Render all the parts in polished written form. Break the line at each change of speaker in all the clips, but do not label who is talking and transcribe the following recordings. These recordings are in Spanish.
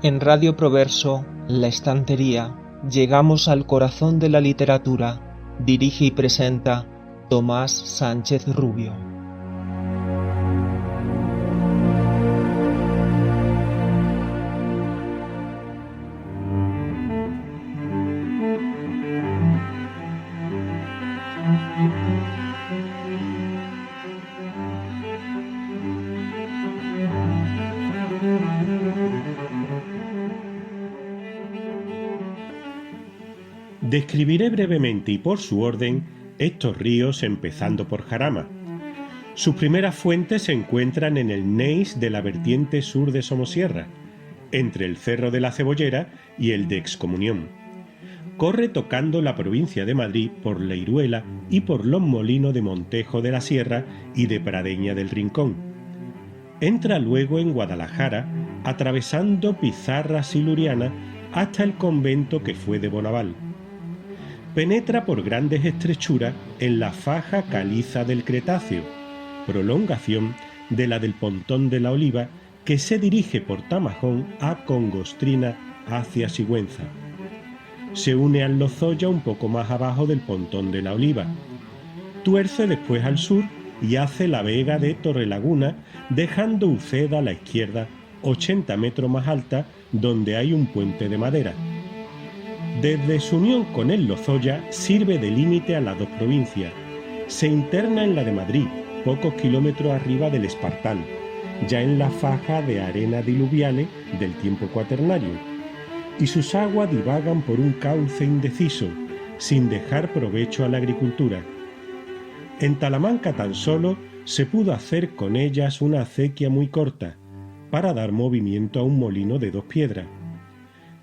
En Radio Proverso, La Estantería, llegamos al corazón de la literatura. Dirige y presenta Tomás Sánchez Rubio.
Describiré brevemente y por su orden estos ríos empezando por Jarama. Sus primeras fuentes se encuentran en el Neis de la vertiente sur de Somosierra, entre el Cerro de la Cebollera y el de Excomunión. Corre tocando la provincia de Madrid por la Iruela y por los molinos de Montejo de la Sierra y de Pradeña del Rincón. Entra luego en Guadalajara, atravesando Pizarra Siluriana hasta el convento que fue de Bonaval. Penetra por grandes estrechuras en la faja caliza del Cretáceo, prolongación de la del Pontón de la Oliva, que se dirige por Tamajón a Congostrina hacia Sigüenza. Se une al Lozoya un poco más abajo del Pontón de la Oliva. Tuerce después al sur y hace la vega de Torrelaguna, dejando Uceda a la izquierda, 80 metros más alta, donde hay un puente de madera. Desde su unión con el Lozoya sirve de límite a las dos provincias. Se interna en la de Madrid, pocos kilómetros arriba del Espartal, ya en la faja de arenas diluviales del tiempo cuaternario, y sus aguas divagan por un cauce indeciso, sin dejar provecho a la agricultura. En Talamanca tan solo se pudo hacer con ellas una acequia muy corta, para dar movimiento a un molino de 2 piedras.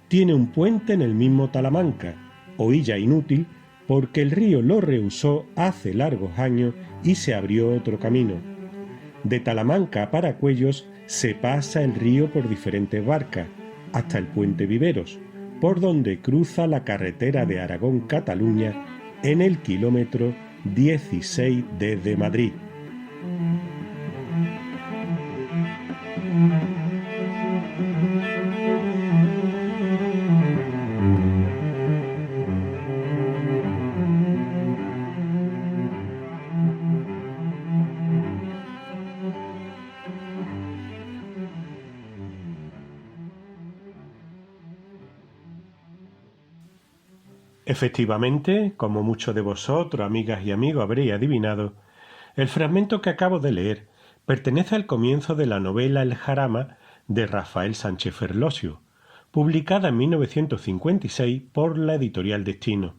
Tiene un puente en el mismo Talamanca, oilla inútil, porque el río lo rehusó hace largos años y se abrió otro camino. De Talamanca a Paracuellos se pasa el río por diferentes barcas, hasta el puente Viveros, por donde cruza la carretera de Aragón-Cataluña en el kilómetro 16 desde Madrid. Efectivamente, como muchos de vosotros, amigas y amigos, habréis adivinado, el fragmento que acabo de leer pertenece al comienzo de la novela El Jarama de Rafael Sánchez Ferlosio, publicada en 1956 por la editorial Destino.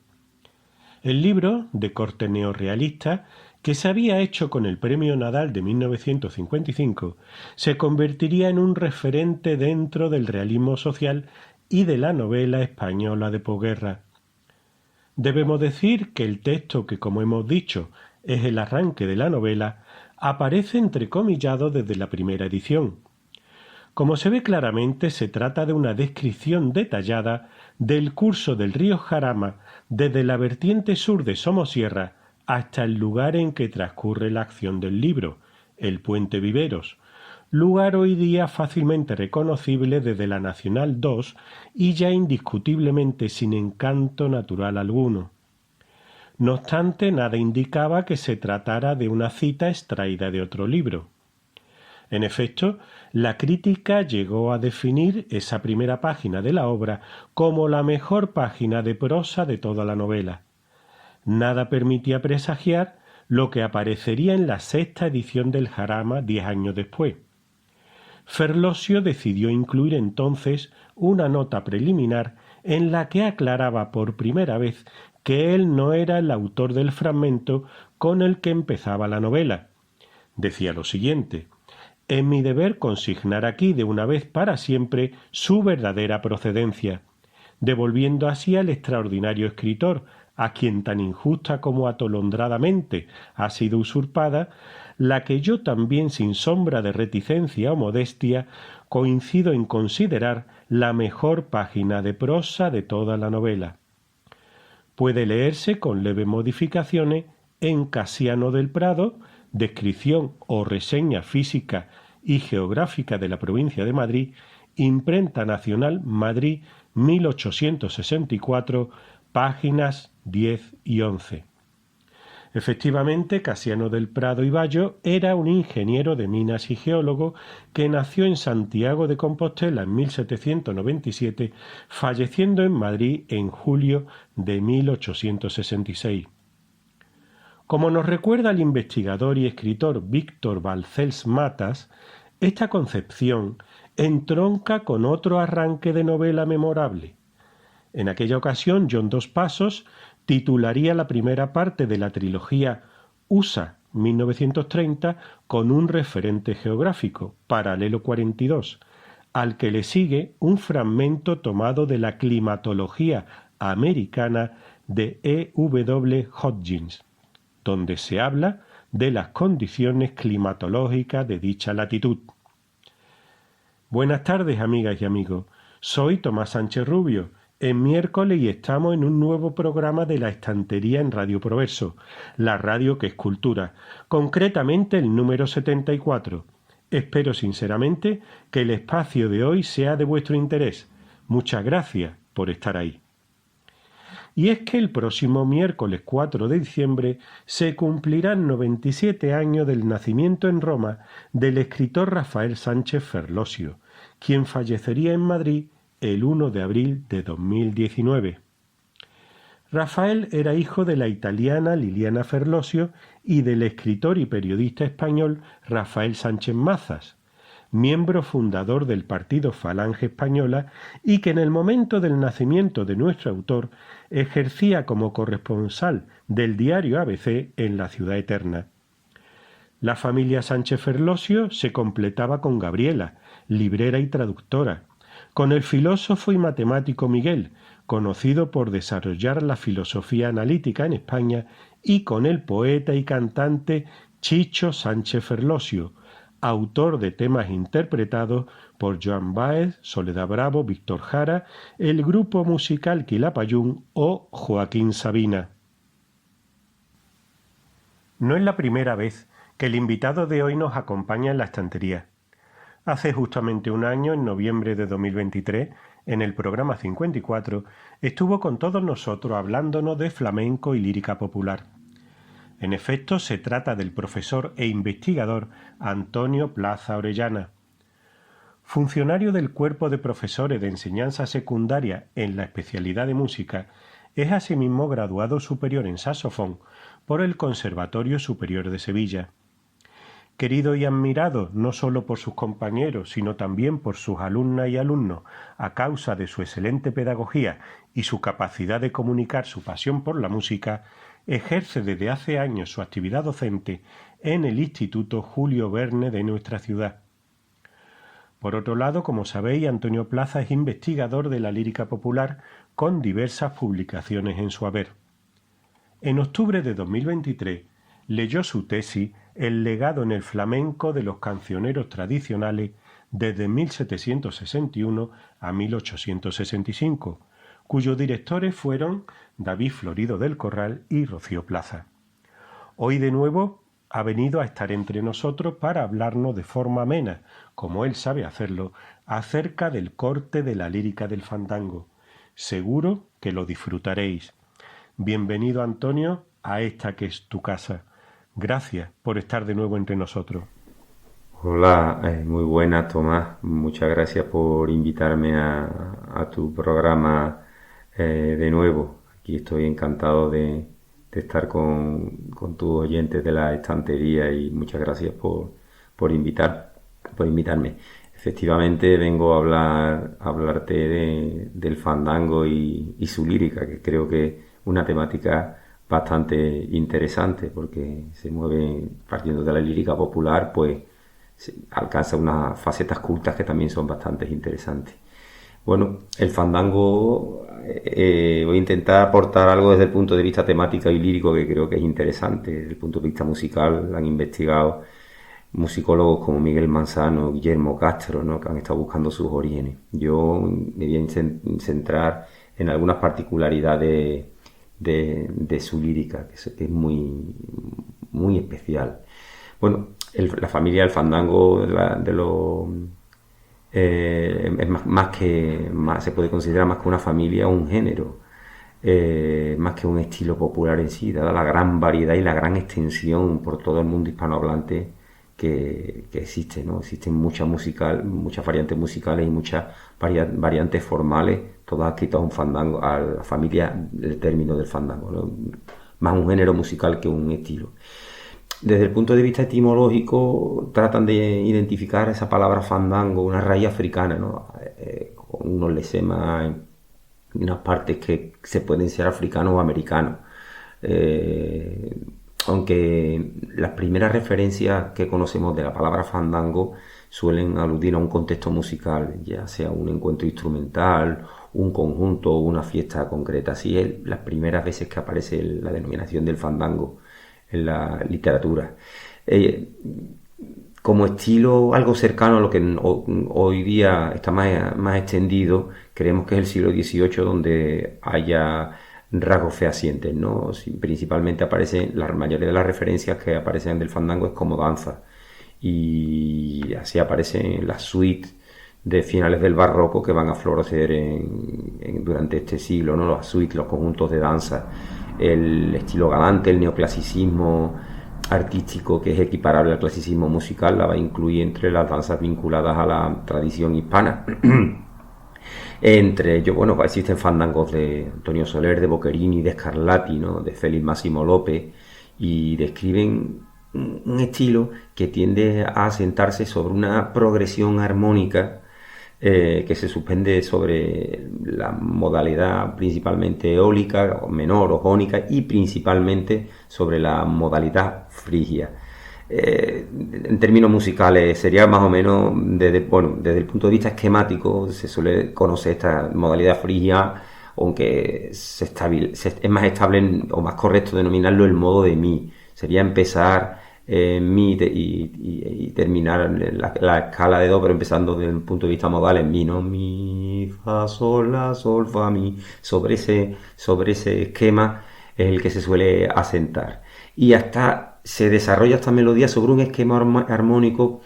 El libro, de corte neorrealista, que se había hecho con el Premio Nadal de 1955, se convertiría en un referente dentro del realismo social y de la novela española de posguerra. Debemos decir que el texto, que como hemos dicho es el arranque de la novela, aparece entrecomillado desde la primera edición. Como se ve claramente, se trata de una descripción detallada del curso del río Jarama desde la vertiente sur de Somosierra hasta el lugar en que transcurre la acción del libro, el puente Viveros, lugar hoy día fácilmente reconocible desde la Nacional 2 y ya indiscutiblemente sin encanto natural alguno. No obstante, nada indicaba que se tratara de una cita extraída de otro libro. En efecto, la crítica llegó a definir esa primera página de la obra como la mejor página de prosa de toda la novela. Nada permitía presagiar lo que aparecería en la 6ª edición del Jarama 10 años después. Ferlosio decidió incluir entonces una nota preliminar en la que aclaraba por primera vez que él no era el autor del fragmento con el que empezaba la novela. Decía lo siguiente: «Es mi deber consignar aquí de una vez para siempre su verdadera procedencia, devolviendo así al extraordinario escritor, a quien tan injusta como atolondradamente ha sido usurpada, la que yo también sin sombra de reticencia o modestia coincido en considerar la mejor página de prosa de toda la novela. Puede leerse con leves modificaciones en Casiano del Prado, descripción o reseña física y geográfica de la provincia de Madrid, Imprenta Nacional, Madrid, 1864, páginas 10 y 11. Efectivamente, Casiano del Prado y Bayo era un ingeniero de minas y geólogo que nació en Santiago de Compostela en 1797, falleciendo en Madrid en julio de 1866. Como nos recuerda el investigador y escritor Víctor Balcells Matas, esta concepción entronca con otro arranque de novela memorable. En aquella ocasión, John Dos Passos titularía la primera parte de la trilogía USA 1930 con un referente geográfico, Paralelo 42, al que le sigue un fragmento tomado de la climatología americana de E. W. Hodgins, donde se habla de las condiciones climatológicas de dicha latitud. Buenas tardes, amigas y amigos. Soy Tomás Sánchez Rubio. Es miércoles y estamos en un nuevo programa de La Estantería en Radio Proverso, la radio que es cultura, concretamente el número 74. Espero sinceramente que el espacio de hoy sea de vuestro interés. Muchas gracias por estar ahí. Y es que el próximo miércoles 4 de diciembre se cumplirán 97 años del nacimiento en Roma del escritor Rafael Sánchez Ferlosio, quien fallecería en Madrid el 1 de abril de 2019. Rafael era hijo de la italiana Liliana Ferlosio y del escritor y periodista español Rafael Sánchez Mazas, miembro fundador del partido Falange Española y que en el momento del nacimiento de nuestro autor ejercía como corresponsal del diario ABC en la Ciudad Eterna. La familia Sánchez Ferlosio se completaba con Gabriela, librera y traductora, con el filósofo y matemático Miguel, conocido por desarrollar la filosofía analítica en España, y con el poeta y cantante Chicho Sánchez Ferlosio, autor de temas interpretados por Joan Baez, Soledad Bravo, Víctor Jara, el grupo musical Quilapayún o Joaquín Sabina. No es la primera vez que el invitado de hoy nos acompaña en la estantería. Hace justamente un año, en noviembre de 2023, en el programa 54, estuvo con todos nosotros hablándonos de flamenco y lírica popular. En efecto, se trata del profesor e investigador Antonio Plaza Orellana. Funcionario del Cuerpo de Profesores de Enseñanza Secundaria en la especialidad de música, es asimismo graduado superior en saxofón por el Conservatorio Superior de Sevilla. Querido y admirado no solo por sus compañeros, sino también por sus alumnas y alumnos, a causa de su excelente pedagogía y su capacidad de comunicar su pasión por la música, ejerce desde hace años su actividad docente en el Instituto Julio Verne de nuestra ciudad. Por otro lado, como sabéis, Antonio Plaza es investigador de la lírica popular con diversas publicaciones en su haber. En octubre de 2023 leyó su tesis El legado en el flamenco de los cancioneros tradicionales desde 1761 a 1865, cuyos directores fueron David Florido del Corral y Rocío Plaza. Hoy de nuevo ha venido a estar entre nosotros para hablarnos de forma amena, como él sabe hacerlo, acerca del corte de la lírica del fandango. Seguro que lo disfrutaréis. Bienvenido, Antonio, a esta que es tu casa. Gracias por estar de nuevo entre nosotros.
Hola, muy buenas, Tomás. Muchas gracias por invitarme a tu programa de nuevo. Aquí estoy encantado de estar con tus oyentes de la estantería y muchas gracias por invitarme. Efectivamente, vengo a hablarte del fandango y su lírica, que creo que es una temática bastante interesante porque se mueve partiendo de la lírica popular, pues alcanza unas facetas cultas que también son bastante interesantes. Bueno, el fandango, voy a intentar aportar algo desde el punto de vista temático y lírico que creo que es interesante. Desde el punto de vista musical han investigado musicólogos como Miguel Manzano, Guillermo Castro, ¿no?, que han estado buscando sus orígenes. Yo me voy a centrar en algunas particularidades de su lírica, que es muy, muy especial. Bueno, la familia del fandango Es se puede considerar más que una familia, un género, más que un estilo popular en sí, dada la gran variedad y la gran extensión por todo el mundo hispanohablante que existe, ¿no? Existen muchas variantes musicales y muchas variantes formales, todas adscritas a un fandango, a la familia del término del fandango, ¿no? Más un género musical que un estilo. Desde el punto de vista etimológico, tratan de identificar esa palabra fandango, una raíz africana, ¿no? Con unos lesemas en unas partes que se pueden ser africanos o americanos. Aunque las primeras referencias que conocemos de la palabra fandango suelen aludir a un contexto musical, ya sea un encuentro instrumental, un conjunto o una fiesta concreta. Así es las primeras veces que aparece la denominación del fandango en la literatura. Como estilo algo cercano a lo que hoy día está más extendido, creemos que es el siglo XVIII donde haya rasgos fehacientes, ¿no? Principalmente aparecen, la mayoría de las referencias que aparecen del fandango es como danza, y así aparecen las suites de finales del barroco que van a florecer durante este siglo, ¿no? Las suites, los conjuntos de danza, el estilo galante, el neoclasicismo artístico, que es equiparable al clasicismo musical, la va a incluir entre las danzas vinculadas a la tradición hispana. Entre ellos, bueno, existen fandangos de Antonio Soler, de Boccherini, de Scarlatti, ¿no? De Félix Máximo López, y describen un estilo que tiende a asentarse sobre una progresión armónica que se suspende sobre la modalidad principalmente eólica, menor o jónica, y principalmente sobre la modalidad frigia. En términos musicales sería más o menos desde el punto de vista esquemático se suele conocer esta modalidad frigia, aunque es más estable o más correcto denominarlo el modo de mi. Sería empezar mi y terminar la escala de do, pero empezando desde el punto de vista modal en mi, ¿no? Mi, fa, sol, la, sol, fa, mi. Sobre ese esquema es el que se suele asentar. Y se desarrolla esta melodía sobre un esquema armónico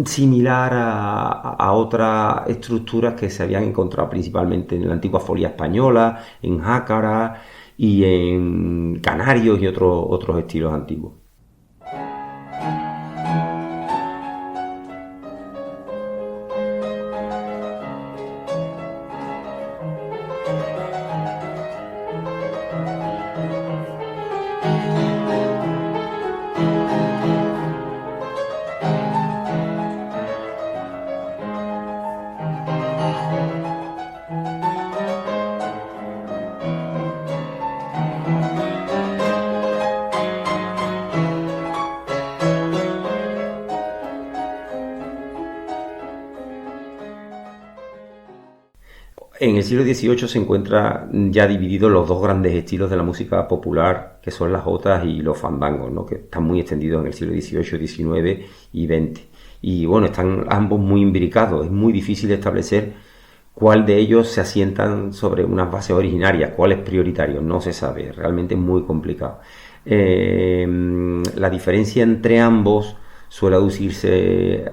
similar a otras estructuras que se habían encontrado principalmente en la antigua folía española, en jácara y en canarios y otros estilos antiguos. En el siglo XVIII se encuentra ya divididos los dos grandes estilos de la música popular, que son las jotas y los fandangos, ¿no? Que están muy extendidos en el siglo XVIII, XIX y XX. Y bueno, están ambos muy imbricados. Es muy difícil establecer cuál de ellos se asientan sobre unas bases originarias, cuál es prioritario, no se sabe. Realmente es muy complicado. La diferencia entre ambos suele aducirse,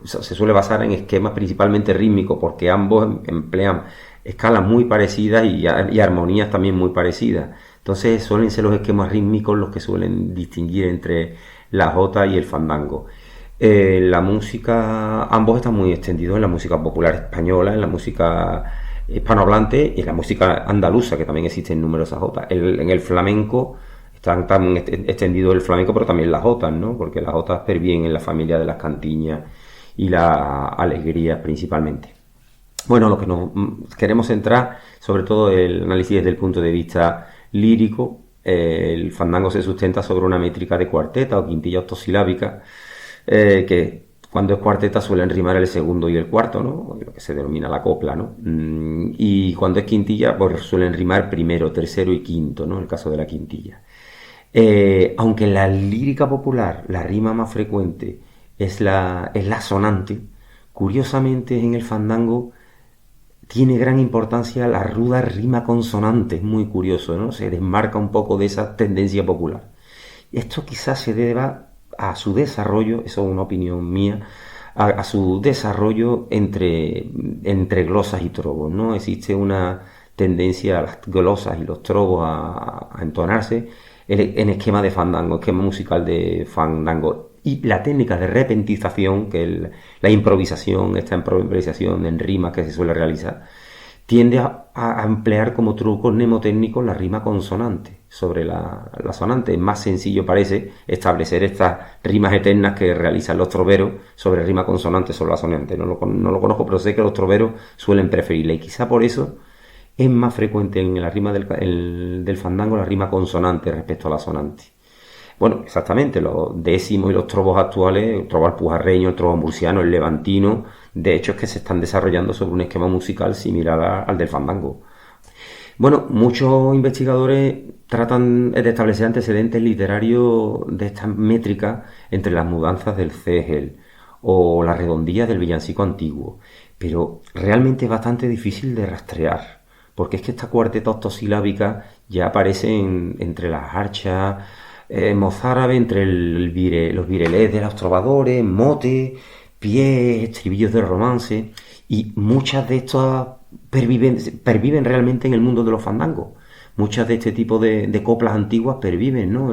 se suele basar en esquemas principalmente rítmicos, porque ambos emplean escalas muy parecidas y armonías también muy parecidas. Entonces suelen ser los esquemas rítmicos los que suelen distinguir entre la jota y el fandango. La música, ambos están muy extendidos en la música popular española, en la música hispanohablante y en la música andaluza, que también existen numerosas jotas. En el flamenco están tan extendidos el flamenco, pero también las jotas, ¿no? Porque las jotas perviven en la familia de las cantiñas y la alegría principalmente. Bueno, lo que nos queremos centrar, sobre todo el análisis desde el punto de vista lírico. El fandango se sustenta sobre una métrica de cuarteta o quintilla octosilábica, que cuando es cuarteta suelen rimar el segundo y el cuarto, ¿no? Lo que se denomina la copla, ¿no? Y cuando es quintilla, pues suelen rimar primero, tercero y quinto, ¿no? En el caso de la quintilla. Aunque en la lírica popular la rima más frecuente es la sonante, curiosamente en el fandango tiene gran importancia la ruda rima consonante. Es muy curioso, ¿no? Se desmarca un poco de esa tendencia popular. Esto quizás se deba a su desarrollo, eso es una opinión mía, a su desarrollo entre glosas y trovos, ¿no? Existe una tendencia a las glosas y los trovos a entonarse en esquema de fandango, esquema musical de fandango. Y la técnica de repentización, que es la improvisación, esta improvisación en rimas que se suele realizar, tiende a emplear como truco mnemotécnico la rima consonante sobre la sonante. Es más sencillo, parece, establecer estas rimas eternas que realizan los troveros sobre rima consonante sobre la sonante. No lo conozco, pero sé que los troveros suelen preferirla, y quizá por eso es más frecuente en la rima del fandango la rima consonante respecto a la sonante. Bueno, exactamente, los décimos y los trovos actuales, el trovo alpujarreño, el trovo murciano, el levantino, de hecho es que se están desarrollando sobre un esquema musical similar al del fandango. Bueno, muchos investigadores tratan de establecer antecedentes literarios de esta métrica entre las mudanzas del cégel o las redondillas del villancico antiguo, pero realmente es bastante difícil de rastrear, porque es que esta cuarteta octosilábica ya aparece entre las archas mozárabe, entre los virelés de los trovadores, mote, pies, estribillos de romance, y muchas de estas perviven realmente en el mundo de los fandangos. Muchas de este tipo de coplas antiguas perviven, ¿no?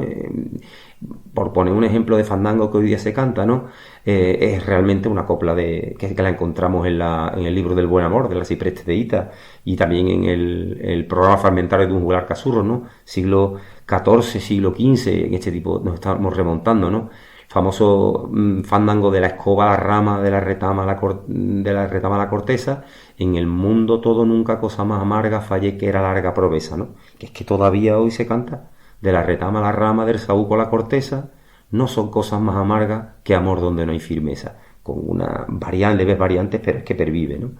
Por poner un ejemplo de fandango que hoy día se canta, ¿no? Es realmente una copla que la encontramos en el libro del Buen Amor, de la Cipreste de Ita, y también en el programa fragmentario de un juglar casurro, ¿no? Siglo XIV, siglo XV, en este tipo nos estamos remontando, ¿no? Famoso fandango de la escoba a la rama, de la retama a la corteza. En el mundo todo nunca cosa más amarga, fallé que era larga proveza, ¿no? Que es que todavía hoy se canta de la retama a la rama, del saúco a la corteza, no son cosas más amargas que amor donde no hay firmeza, con una leves variantes, pero es que pervive, ¿no?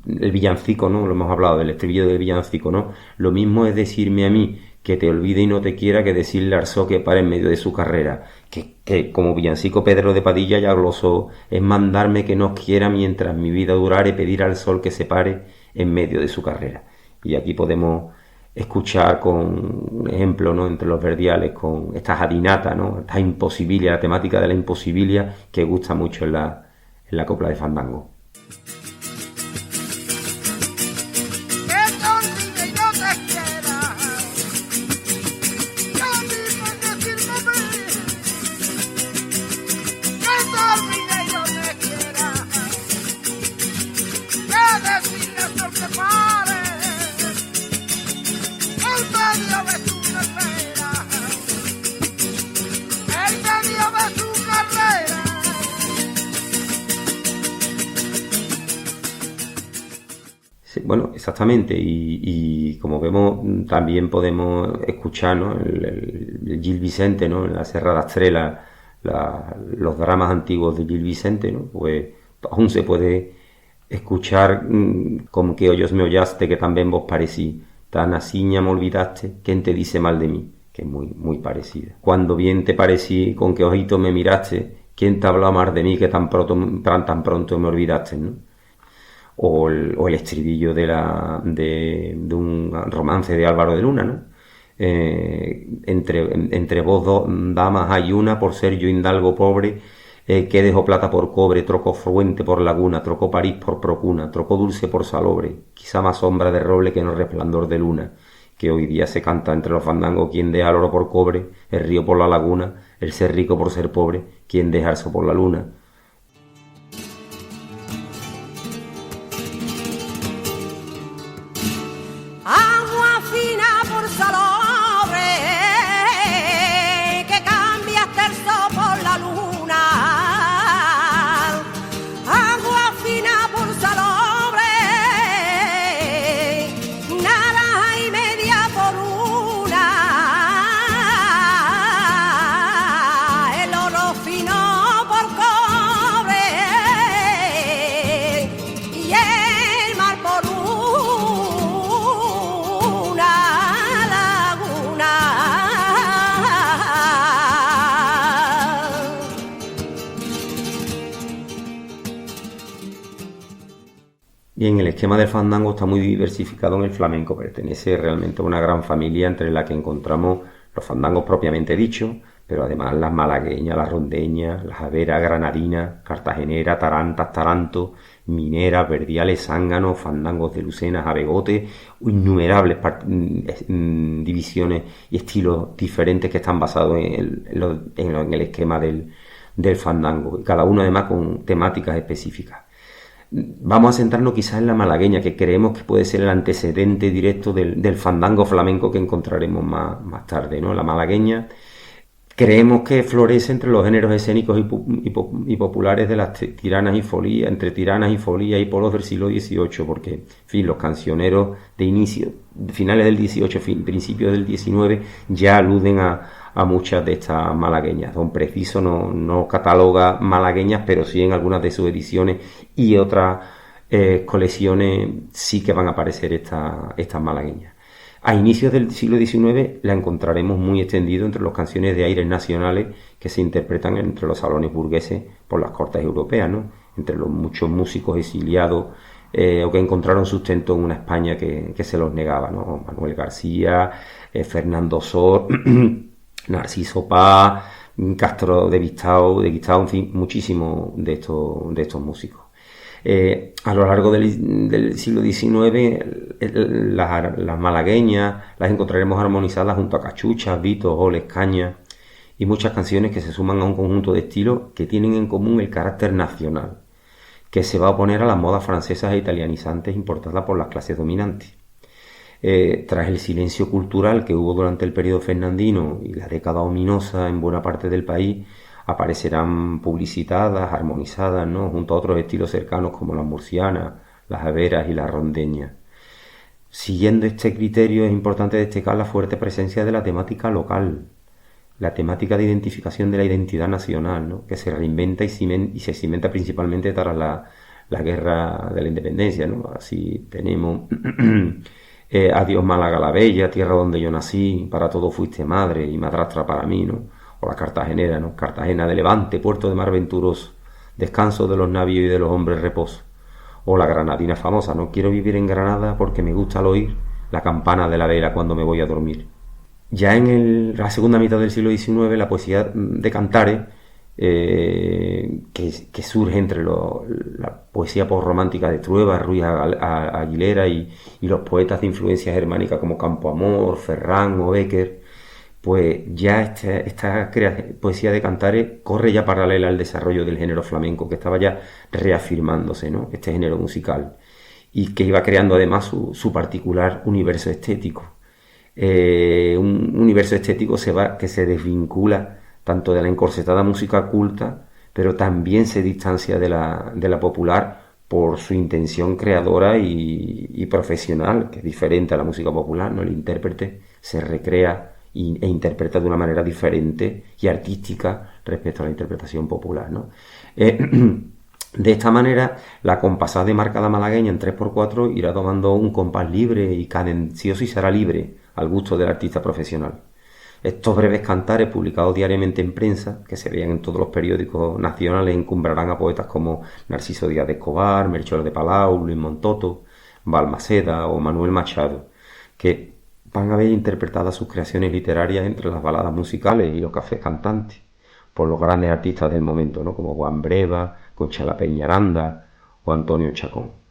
El villancico, ¿no? Lo hemos hablado del estribillo del villancico, ¿no? Lo mismo es decirme a mí que te olvide y no te quiera que decirle al so que para en medio de su carrera, que como villancico Pedro de Padilla ya glosó, es mandarme que no quiera mientras mi vida durare, pedir al sol que se pare en medio de su carrera. Y aquí podemos escuchar con un ejemplo, ¿no? Entre los verdiales, con esta jadinata, ¿no? Esta imposibilia, la temática de la imposibilia que gusta mucho en la copla de fandango. Bueno, exactamente, y como vemos también podemos escuchar, ¿no? el Gil Vicente, ¿no? En la Serra de Estrela, los dramas antiguos de Gil Vicente, ¿no? Pues aún se puede escuchar como que oyos me ollaste, que también vos parecí, tan asiña me olvidaste, ¿quién te dice mal de mí? Que es muy, muy parecida. Cuando bien te parecí, con qué ojito me miraste, ¿quién te habla más de mí que tan pronto me olvidaste, ¿no? O el estribillo de un romance de Álvaro de Luna, ¿no? Entre vos dos damas hay una, por ser yo hidalgo pobre, que dejó plata por cobre, trocó fuente por laguna, trocó París por procuna, trocó dulce por salobre, quizá más sombra de roble que no resplandor de luna, que hoy día se canta entre los fandangos, quien deja el oro por cobre, el río por la laguna, el ser rico por ser pobre, quien deja el sol por la luna. Y en el esquema del fandango está muy diversificado en el flamenco, pertenece realmente a una gran familia entre la que encontramos los fandangos propiamente dichos, pero además las malagueñas, las rondeñas, las haberas, granadinas, cartageneras, tarantas, tarantos, mineras, verdiales, zánganos, fandangos de lucenas, abegotes, innumerables divisiones y estilos diferentes que están basados en el esquema del fandango, y cada uno además con temáticas específicas. Vamos a centrarnos quizás en la malagueña, que creemos que puede ser el antecedente directo del fandango flamenco que encontraremos más tarde, ¿no? La malagueña creemos que florece entre los géneros escénicos y populares de las tiranas y folías, entre tiranas y folías y polos del siglo XVIII, porque, en fin, los cancioneros de inicio, finales del XVIII, principios del XIX, ya aluden a muchas de estas malagueñas. Don Preciso no cataloga malagueñas, pero sí en algunas de sus ediciones y otras colecciones sí que van a aparecer estas malagueñas. A inicios del siglo XIX la encontraremos muy extendido entre las canciones de aires nacionales que se interpretan entre los salones burgueses por las cortes europeas, ¿no? Entre los muchos músicos exiliados o que encontraron sustento en una España que se los negaba, ¿no? Manuel García, Fernando Sor, Narciso Paz, Castro de Guistao, en fin, muchísimos de estos músicos. A lo largo del siglo XIX, las malagueñas las encontraremos armonizadas junto a cachuchas, vitos, oles, cañas y muchas canciones que se suman a un conjunto de estilos que tienen en común el carácter nacional, que se va a oponer a las modas francesas e italianizantes importadas por las clases dominantes. Tras el silencio cultural que hubo durante el periodo fernandino y la década ominosa en buena parte del país, aparecerán publicitadas, armonizadas, ¿no? Junto a otros estilos cercanos como las murcianas, las haberas y las rondeñas. Siguiendo este criterio, es importante destacar la fuerte presencia de la temática local, la temática de identificación de la identidad nacional, ¿no? Que se reinventa y se cimenta principalmente tras la guerra de la independencia, ¿no? Así tenemos Adiós Málaga la Bella, tierra donde yo nací, para todo fuiste madre y madrastra para mí, ¿no? O la Cartagenera, ¿no? Cartagena de Levante, puerto de mar venturoso, descanso de los navíos y de los hombres reposo. O la granadina famosa, no quiero vivir en Granada porque me gusta al oír la campana de la vela cuando me voy a dormir. Ya en la segunda mitad del siglo XIX, la poesía de Cantares, que surge entre la poesía postromántica de Trueba, Ruiz Aguilera y los poetas de influencia germánica como Campoamor, Ferrán o Bécquer, pues ya esta poesía de Cantares corre ya paralela al desarrollo del género flamenco, que estaba ya reafirmándose, ¿no? Este género musical, y que iba creando además su particular universo estético. Un universo estético que se desvincula tanto de la encorsetada música culta, pero también se distancia de la popular por su intención creadora y profesional, que es diferente a la música popular, ¿no? El intérprete se recrea e interpreta de una manera diferente y artística respecto a la interpretación popular, ¿no? De esta manera, la compasada y marcada malagueña en 3x4 irá tomando un compás libre y cadencioso y será libre al gusto del artista profesional. Estos breves cantares publicados diariamente en prensa, que se veían en todos los periódicos nacionales, encumbrarán a poetas como Narciso Díaz de Escobar, Melchor de Palau, Luis Montoto, Balmaceda o Manuel Machado, que van a ver interpretadas sus creaciones literarias entre las baladas musicales y los cafés cantantes por los grandes artistas del momento, ¿no? Como Juan Breva, Concha la Peñaranda o Antonio Chacón.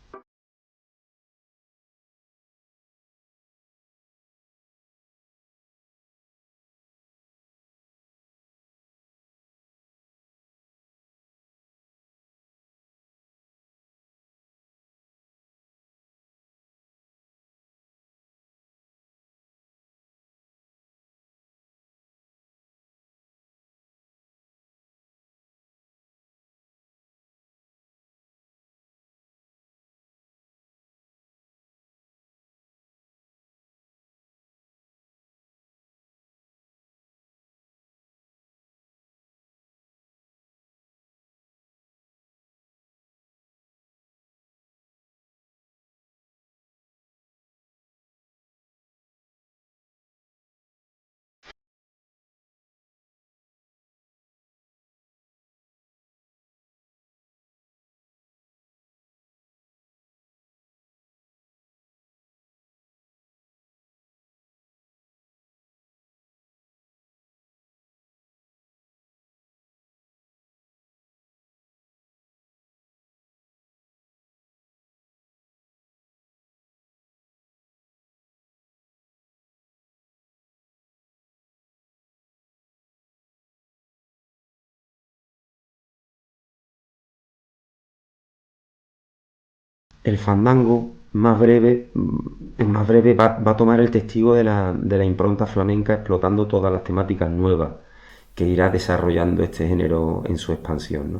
el fandango más breve va a tomar el testigo de la impronta flamenca, explotando todas las temáticas nuevas que irá desarrollando este género en su expansión, ¿no?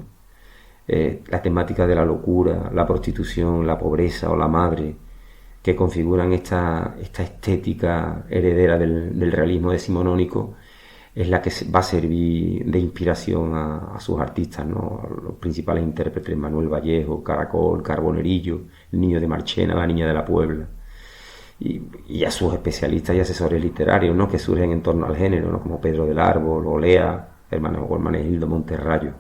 La temática de la locura, la prostitución, la pobreza o la madre, que configuran esta estética heredera del realismo decimonónico, es la que va a servir de inspiración a sus artistas, ¿no? Los principales intérpretes: Manuel Vallejo, Caracol, Carbonerillo, el Niño de Marchena, la Niña de la Puebla, y a sus especialistas y asesores literarios, ¿no?, que surgen en torno al género, ¿no?, como Pedro del Árbol, Olea, Hermenegildo Monterrayo.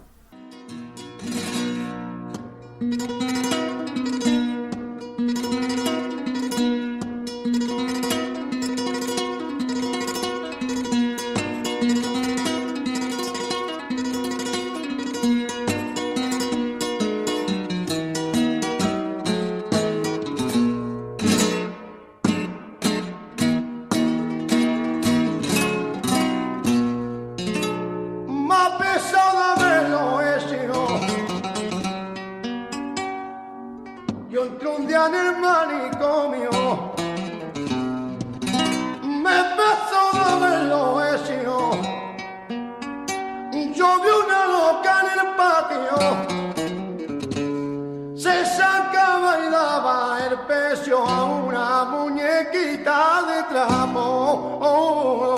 Yo entré un día en el manicomio, me empezó a ver los vecinos. Yo vi una loca en el patio, se sacaba y daba el pecho a una muñequita de trapo.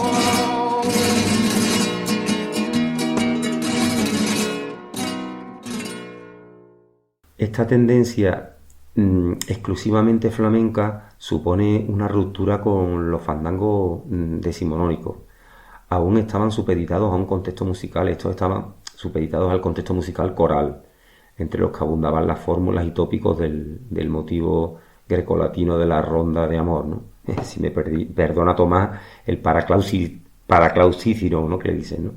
Esta tendencia exclusivamente flamenca supone una ruptura con los fandangos decimonónicos. Aún estaban supeditados a un contexto musical, estos estaban supeditados al contexto musical coral, entre los que abundaban las fórmulas y tópicos del motivo grecolatino de la ronda de amor, ¿no? Si me perdona Tomás, el paraclausíciro, ¿no?, que le dicen, ¿no?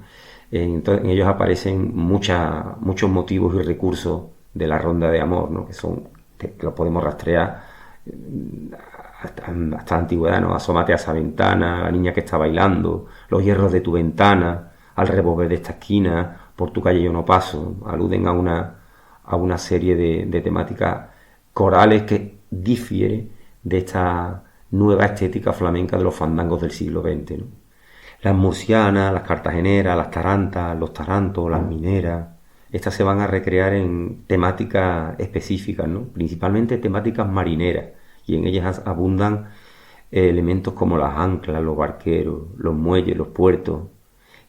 Entonces, en ellos aparecen muchos motivos y recursos de la ronda de amor, ¿no?, que los podemos rastrear hasta la antigüedad, ¿no? Asómate a esa ventana, la niña que está bailando, los hierros de tu ventana, al revolver de esta esquina, por tu calle yo no paso. Aluden a una serie de temáticas corales que difiere de esta nueva estética flamenca de los fandangos del siglo XX, ¿no? Las murcianas, las cartageneras, las tarantas, los tarantos, las mineras, estas se van a recrear en temáticas específicas, ¿no?, principalmente temáticas marineras, y en ellas abundan elementos como las anclas, los barqueros, los muelles, los puertos,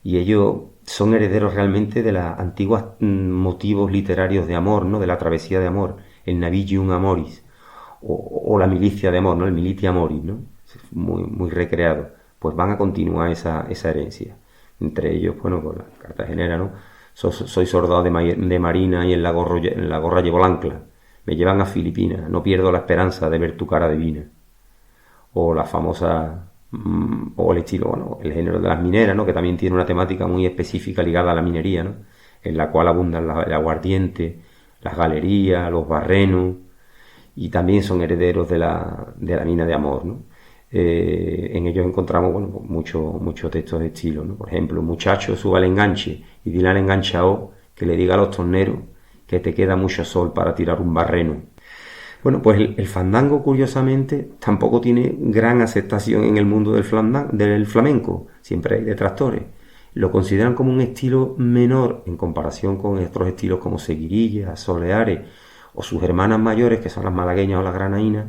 y ellos son herederos realmente de los antiguos motivos literarios de amor, ¿no?, de la travesía de amor, el Navilium Amoris, o la milicia de amor, ¿no?, el Militia Amoris, ¿no?, muy, muy recreado. Pues van a continuar esa herencia. Entre ellos, bueno, pues la cartagenera, ¿no?, soy soldado de marina y en la gorra llevo el ancla. Me llevan a Filipinas, no pierdo la esperanza de ver tu cara divina. O la famosa, o el estilo, bueno, el género de las mineras, ¿no?, que también tiene una temática muy específica ligada a la minería, ¿no?, en la cual abundan el aguardiente, las galerías, los barrenos, y también son herederos de la mina de amor, ¿no? En ellos encontramos, bueno, muchos textos de estilo, ¿no? Por ejemplo: muchacho, suba el enganche y dile al enganchao que le diga a los torneros que te queda mucho sol para tirar un barreno. Bueno, pues el fandango, curiosamente, tampoco tiene gran aceptación en el mundo del flamenco. Siempre hay detractores. Lo consideran como un estilo menor en comparación con otros estilos como seguirilla, soleares o sus hermanas mayores, que son las malagueñas o las granaínas.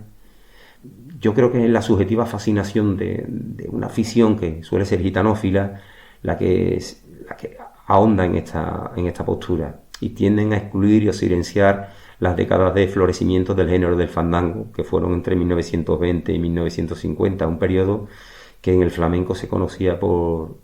Yo creo que es la subjetiva fascinación de una afición que suele ser gitanófila la que ahonda en esta postura, y tienden a excluir y a silenciar las décadas de florecimiento del género del fandango, que fueron entre 1920 y 1950, un periodo que en el flamenco se conocía por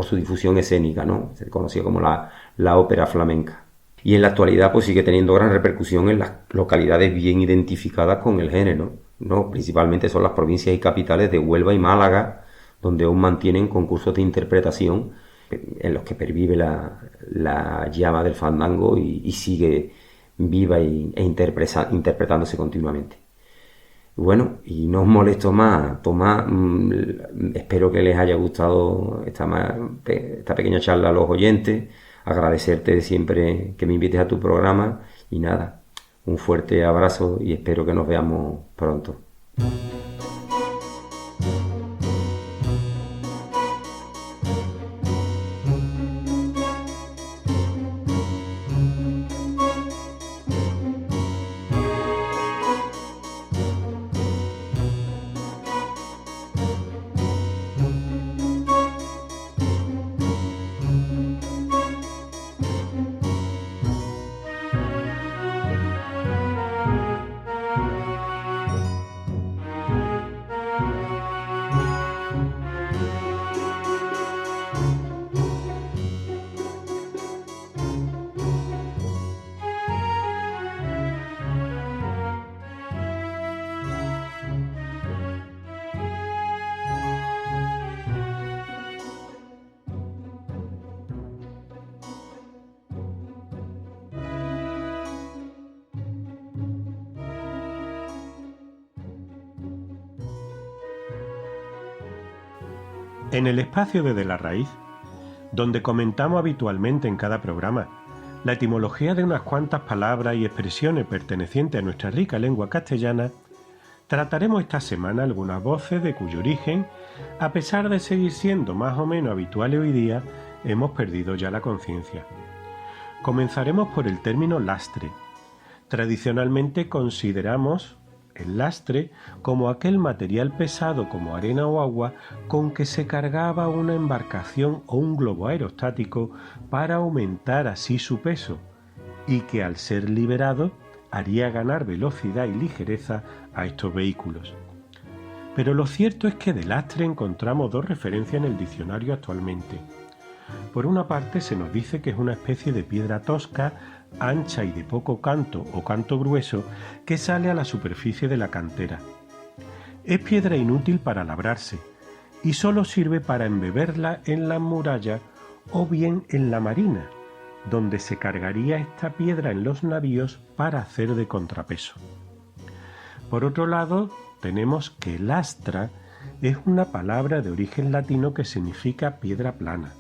su difusión escénica, ¿no? Se conocía como la ópera flamenca. Y en la actualidad pues sigue teniendo gran repercusión en las localidades bien identificadas con el género, ¿no? Principalmente son las provincias y capitales de Huelva y Málaga, donde aún mantienen concursos de interpretación en los que pervive la llama del fandango y sigue viva e interpretándose continuamente. Bueno, y no os molesto más, Tomás, espero que les haya gustado esta pequeña charla a los oyentes, agradecerte siempre que me invites a tu programa, y nada, Un fuerte abrazo y espero que nos veamos pronto.
En el espacio de la Raíz, donde comentamos habitualmente en cada programa la etimología de unas cuantas palabras y expresiones pertenecientes a nuestra rica lengua castellana, trataremos esta semana algunas voces de cuyo origen, a pesar de seguir siendo más o menos habituales hoy día, hemos perdido ya la conciencia. Comenzaremos por el término lastre. Tradicionalmente consideramos el lastre como aquel material pesado como arena o agua con que se cargaba una embarcación o un globo aerostático para aumentar así su peso y que al ser liberado haría ganar velocidad y ligereza a estos vehículos. Pero lo cierto es que de lastre encontramos dos referencias en el diccionario actualmente. Por una parte se nos dice que es una especie de piedra tosca, ancha y de poco canto o canto grueso que sale a la superficie de la cantera. Es piedra inútil para labrarse y solo sirve para embeberla en la muralla o bien en la marina, donde se cargaría esta piedra en los navíos para hacer de contrapeso. Por otro lado, tenemos que lastra es una palabra de origen latino que significa piedra plana.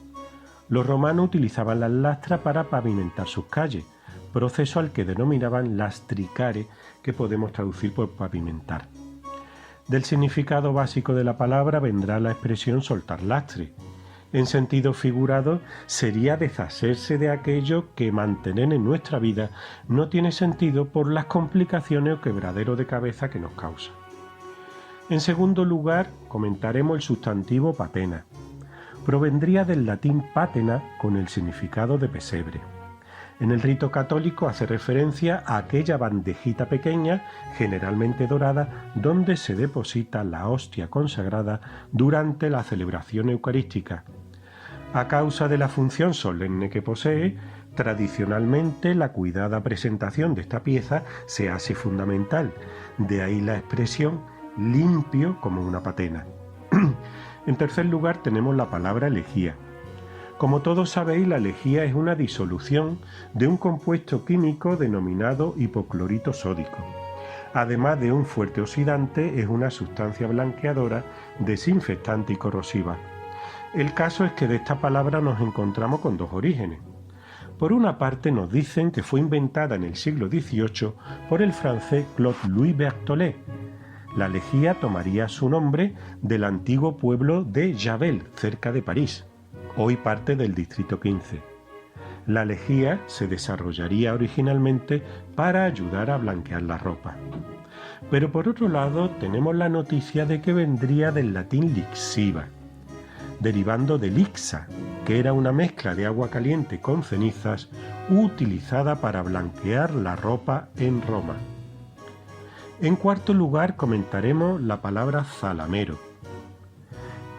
Los romanos utilizaban las lastras para pavimentar sus calles, proceso al que denominaban lastricare, que podemos traducir por pavimentar. Del significado básico de la palabra vendrá la expresión soltar lastre. En sentido figurado, sería deshacerse de aquello que mantener en nuestra vida no tiene sentido por las complicaciones o quebradero de cabeza que nos causa. En segundo lugar, comentaremos el sustantivo patena. Provendría del latín patena con el significado de pesebre. En el rito católico hace referencia a aquella bandejita pequeña, generalmente dorada, donde se deposita la hostia consagrada durante la celebración eucarística. A causa de la función solemne que posee, tradicionalmente la cuidada presentación de esta pieza se hace fundamental, de ahí la expresión limpio como una patena. En tercer lugar tenemos la palabra lejía. Como todos sabéis, la lejía es una disolución de un compuesto químico denominado hipoclorito sódico. Además de un fuerte oxidante, es una sustancia blanqueadora, desinfectante y corrosiva. El caso es que de esta palabra nos encontramos con dos orígenes. Por una parte nos dicen que fue inventada en el siglo XVIII por el francés Claude-Louis Berthollet. La lejía tomaría su nombre del antiguo pueblo de Javel, cerca de París, hoy parte del distrito 15. La lejía se desarrollaría originalmente para ayudar a blanquear la ropa. Pero por otro lado tenemos la noticia de que vendría del latín lixiva, derivando de lixa, que era una mezcla de agua caliente con cenizas utilizada para blanquear la ropa en Roma. En cuarto lugar comentaremos la palabra zalamero.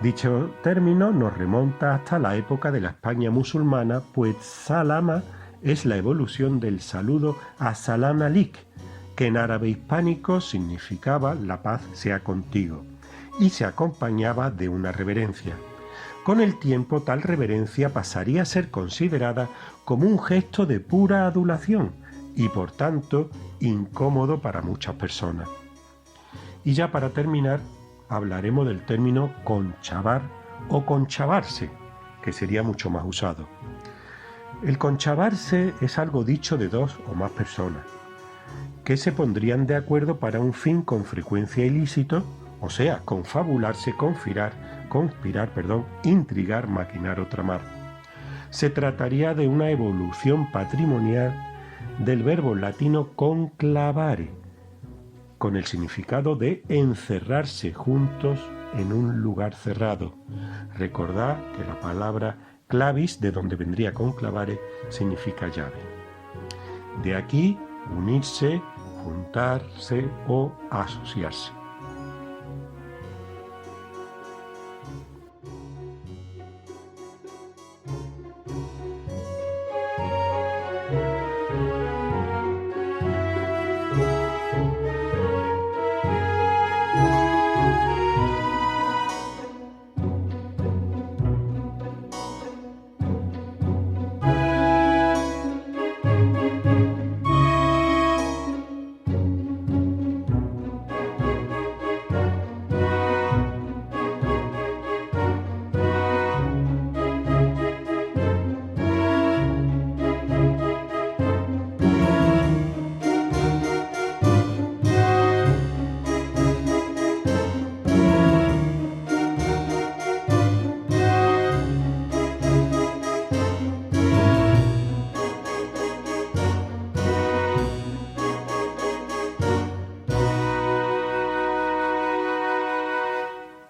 Dicho término nos remonta hasta la época de la España musulmana, pues salama es la evolución del saludo As-salam alik, que en árabe hispánico significaba la paz sea contigo, y se acompañaba de una reverencia. Con el tiempo tal reverencia pasaría a ser considerada como un gesto de pura adulación y por tanto incómodo para muchas personas. Y ya para terminar, hablaremos del término conchavar o conchavarse, que sería mucho más usado. El conchavarse es algo dicho de dos o más personas, que se pondrían de acuerdo para un fin con frecuencia ilícito, o sea, confabularse, conspirar, intrigar, maquinar o tramar. Se trataría de una evolución patrimonial del verbo latino conclavare, con el significado de encerrarse juntos en un lugar cerrado. Recordad que la palabra clavis, de donde vendría conclavare, significa llave. De aquí unirse, juntarse o asociarse.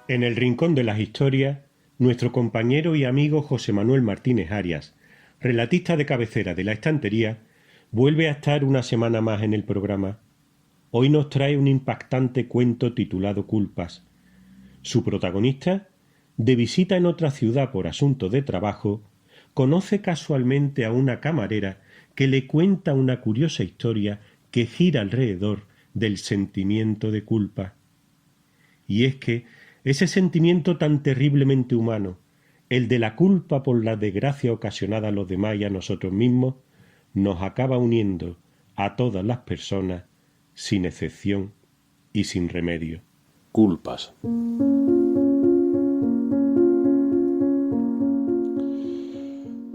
En el rincón de las historias, nuestro compañero y amigo José Manuel Martínez Arias, relatista de cabecera de La Estantería, vuelve a estar una semana más en el programa. Hoy nos trae un impactante cuento titulado Culpas. Su protagonista, de visita en otra ciudad por asunto de trabajo, conoce casualmente a una camarera que le cuenta una curiosa historia que gira alrededor del sentimiento de culpa. Y es que ese sentimiento tan terriblemente humano, el de la culpa por la desgracia ocasionada a los demás y a nosotros mismos, nos acaba uniendo a todas las personas, sin excepción y sin remedio.
Culpas.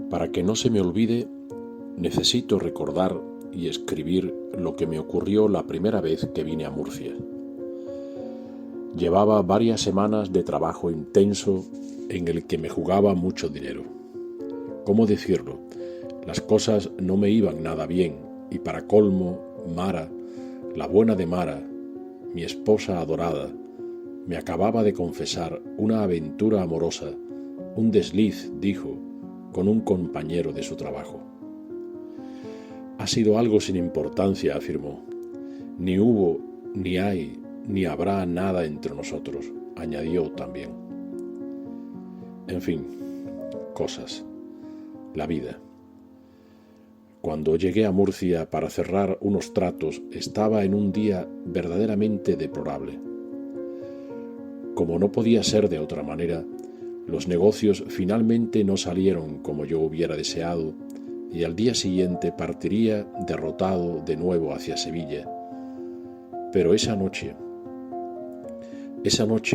Para que no se me olvide, necesito recordar y escribir lo que me ocurrió la primera vez que vine a Murcia. Llevaba varias semanas de trabajo intenso en el que me jugaba mucho dinero. ¿Cómo decirlo? Las cosas no me iban nada bien y para colmo, Mara, la buena de Mara, mi esposa adorada, me acababa de confesar una aventura amorosa, un desliz, dijo, con un compañero de su trabajo. Ha sido algo sin importancia, afirmó. Ni hubo, ni hay, ni habrá nada entre nosotros, añadió también. En fin, cosas, la vida. Cuando llegué a Murcia para cerrar unos tratos, estaba en un día verdaderamente deplorable. Como no podía ser de otra manera, los negocios finalmente no salieron como yo hubiera deseado y al día siguiente partiría derrotado de nuevo hacia Sevilla. Pero esa noche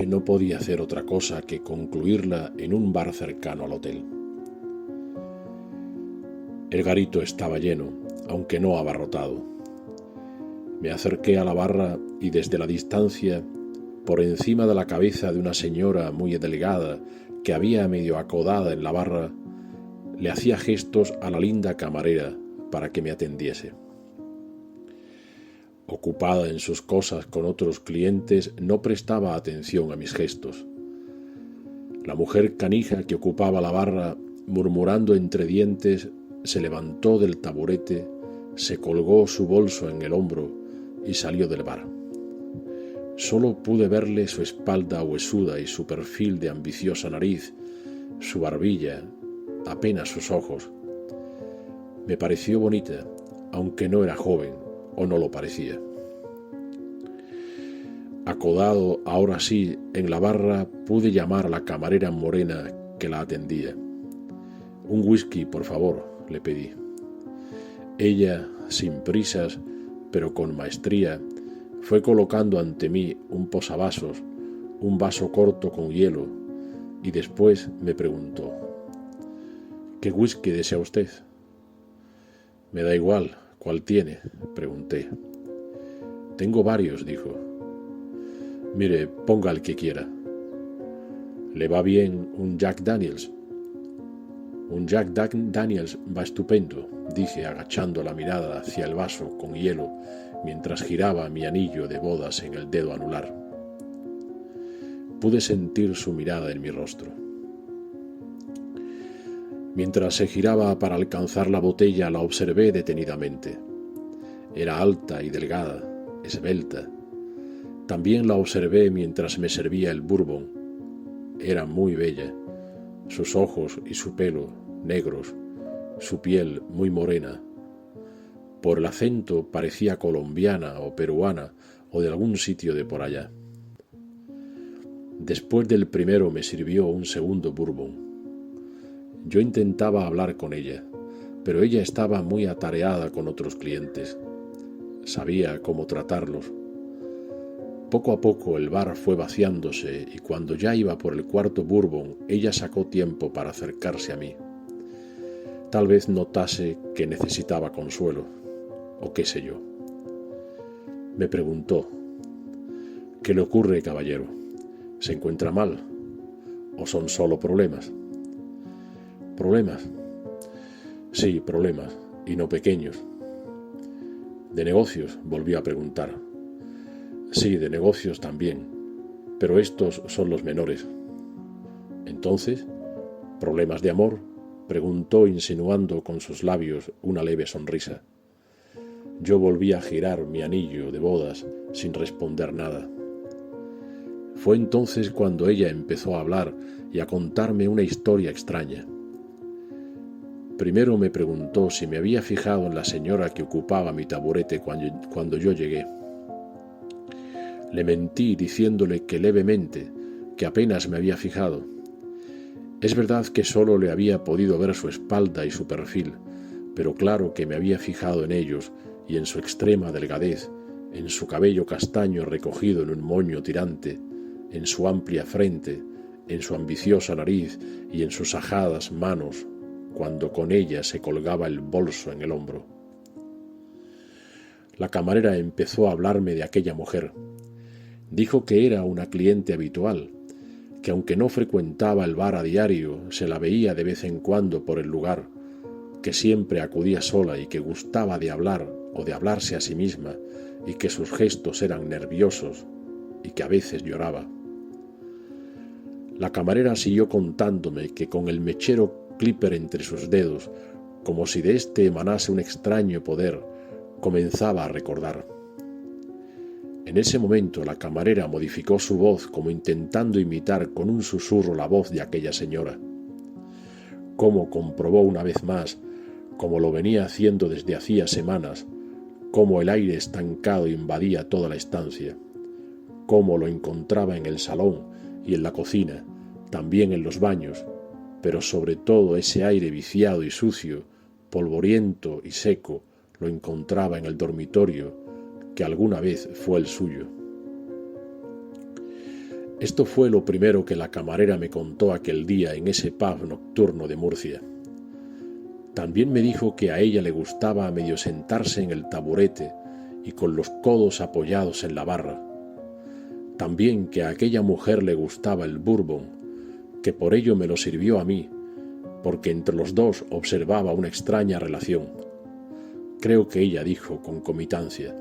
no podía hacer otra cosa que concluirla en un bar cercano al hotel. El garito estaba lleno, aunque no abarrotado. Me acerqué a la barra y desde la distancia, por encima de la cabeza de una señora muy delgada que había medio acodada en la barra, le hacía gestos a la linda camarera para que me atendiese. Ocupada en sus cosas con otros clientes, no prestaba atención a mis gestos. La mujer canija que ocupaba la barra, murmurando entre dientes, se levantó del taburete, se colgó su bolso en el hombro y salió del bar. Solo pude verle su espalda huesuda y su perfil de ambiciosa nariz, su barbilla, apenas sus ojos. Me pareció bonita, aunque no era joven, o no lo parecía. Acodado, ahora sí, en la barra, pude llamar a la camarera morena que la atendía. Un whisky, por favor, le pedí. Ella, sin prisas, pero con maestría, fue colocando ante mí un posavasos, un vaso corto con hielo, y después me preguntó: ¿qué whisky desea usted? Me da igual, ¿cuál tiene?, pregunté. Tengo varios, dijo. Mire, ponga el que quiera. ¿Le va bien un Jack Daniels? Un Jack Daniels va estupendo, dije agachando la mirada hacia el vaso con hielo mientras giraba mi anillo de bodas en el dedo anular. Pude sentir su mirada en mi rostro. Mientras se giraba para alcanzar la botella, la observé detenidamente. Era alta y delgada, esbelta. También la observé mientras me servía el bourbon. Era muy bella. Sus ojos y su pelo, negros, su piel muy morena. Por el acento parecía colombiana o peruana o de algún sitio de por allá. Después del primero me sirvió un segundo bourbon. Yo intentaba hablar con ella, pero ella estaba muy atareada con otros clientes. Sabía cómo tratarlos. Poco a poco el bar fue vaciándose y cuando ya iba por el cuarto bourbon, ella sacó tiempo para acercarse a mí. Tal vez notase que necesitaba consuelo, o qué sé yo. Me preguntó: ¿qué le ocurre, caballero? ¿Se encuentra mal? ¿O son solo problemas? ¿Problemas? Sí, problemas, y no pequeños. ¿De negocios?, volvió a preguntar. Sí, de negocios también, pero estos son los menores. Entonces, ¿problemas de amor?, preguntó insinuando con sus labios una leve sonrisa. Yo volví a girar mi anillo de bodas sin responder nada. Fue entonces cuando ella empezó a hablar y a contarme una historia extraña. Primero me preguntó si me había fijado en la señora que ocupaba mi taburete cuando yo llegué. Le mentí diciéndole que levemente, que apenas me había fijado. Es verdad que solo le había podido ver su espalda y su perfil, pero claro que me había fijado en ellos y en su extrema delgadez, en su cabello castaño recogido en un moño tirante, en su amplia frente, en su ambiciosa nariz y en sus ajadas manos, cuando con ella se colgaba el bolso en el hombro. La camarera empezó a hablarme de aquella mujer. Dijo que era una cliente habitual, que aunque no frecuentaba el bar a diario, se la veía de vez en cuando por el lugar, que siempre acudía sola y que gustaba de hablar o de hablarse a sí misma, y que sus gestos eran nerviosos y que a veces lloraba. La camarera siguió contándome que con el mechero clipper entre sus dedos, como si de éste emanase un extraño poder, comenzaba a recordar. En ese momento la camarera modificó su voz como intentando imitar con un susurro la voz de aquella señora. Cómo comprobó una vez más, como lo venía haciendo desde hacía semanas, cómo el aire estancado invadía toda la estancia, cómo lo encontraba en el salón y en la cocina, también en los baños, pero sobre todo ese aire viciado y sucio, polvoriento y seco, lo encontraba en el dormitorio, que alguna vez fue el suyo. Esto fue lo primero que la camarera me contó aquel día en ese pub nocturno de Murcia. También me dijo que a ella le gustaba medio sentarse en el taburete y con los codos apoyados en la barra. También que a aquella mujer le gustaba el bourbon, que por ello me lo sirvió a mí, porque entre los dos observaba una extraña relación. Creo que ella dijo concomitancia.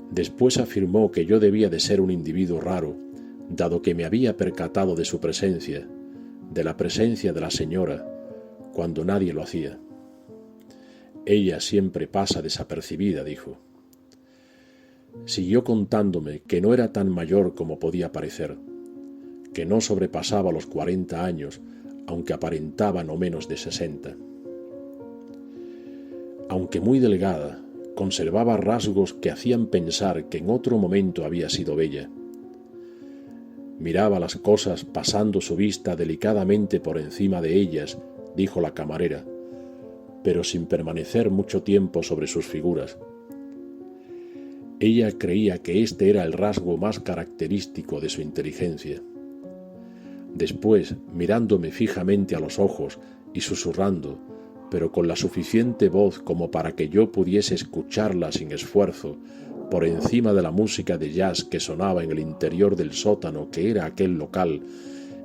Después afirmó que yo debía de ser un individuo raro, dado que me había percatado de su presencia, de la presencia de la señora, cuando nadie lo hacía. Ella siempre pasa desapercibida, dijo. Siguió contándome que no era tan mayor como podía parecer, que no sobrepasaba los 40 años, aunque aparentaba no menos de 60. Aunque muy delgada, conservaba rasgos que hacían pensar que en otro momento había sido bella. Miraba las cosas pasando su vista delicadamente por encima de ellas, dijo la camarera, pero sin permanecer mucho tiempo sobre sus figuras. Ella creía que este era el rasgo más característico de su inteligencia. Después, mirándome fijamente a los ojos y susurrando, pero con la suficiente voz como para que yo pudiese escucharla sin esfuerzo, por encima de la música de jazz que sonaba en el interior del sótano que era aquel local,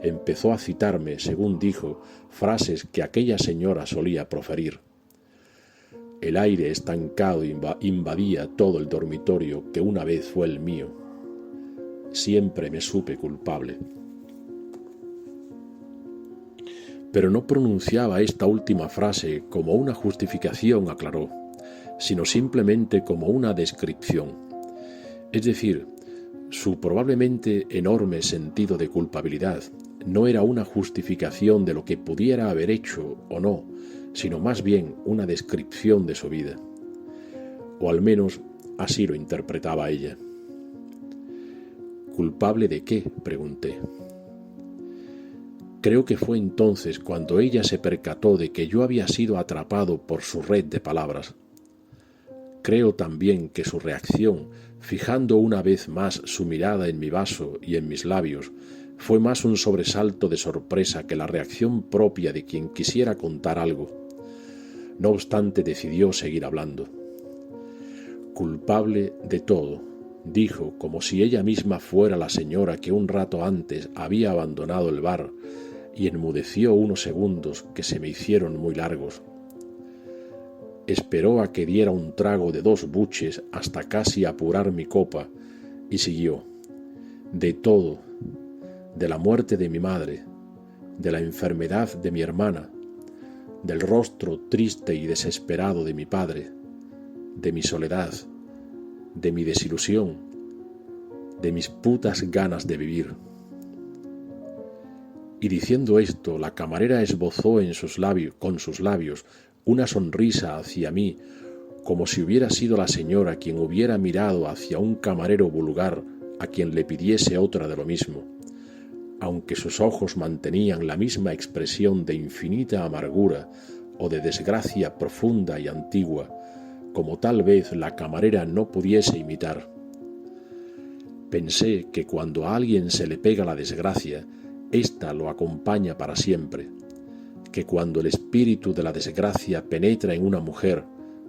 empezó a citarme, según dijo, frases que aquella señora solía proferir. El aire estancado invadía todo el dormitorio que una vez fue el mío. Siempre me supe culpable. Pero no pronunciaba esta última frase como una justificación, aclaró, sino simplemente como una descripción. Es decir, su probablemente enorme sentido de culpabilidad no era una justificación de lo que pudiera haber hecho o no, sino más bien una descripción de su vida. O al menos así lo interpretaba ella. ¿Culpable de qué?, pregunté. Creo que fue entonces cuando ella se percató de que yo había sido atrapado por su red de palabras. Creo también que su reacción, fijando una vez más su mirada en mi vaso y en mis labios, fue más un sobresalto de sorpresa que la reacción propia de quien quisiera contar algo. No obstante, decidió seguir hablando. Culpable de todo, dijo, como si ella misma fuera la señora que un rato antes había abandonado el bar, y enmudeció unos segundos que se me hicieron muy largos. Esperó a que diera un trago de 2 buches hasta casi apurar mi copa, y siguió. De todo, de la muerte de mi madre, de la enfermedad de mi hermana, del rostro triste y desesperado de mi padre, de mi soledad, de mi desilusión, de mis putas ganas de vivir. Y diciendo esto, la camarera esbozó con sus labios una sonrisa hacia mí, como si hubiera sido la señora quien hubiera mirado hacia un camarero vulgar a quien le pidiese otra de lo mismo, aunque sus ojos mantenían la misma expresión de infinita amargura o de desgracia profunda y antigua, como tal vez la camarera no pudiese imitar. Pensé que cuando a alguien se le pega la desgracia, ésta lo acompaña para siempre, que cuando el espíritu de la desgracia penetra en una mujer,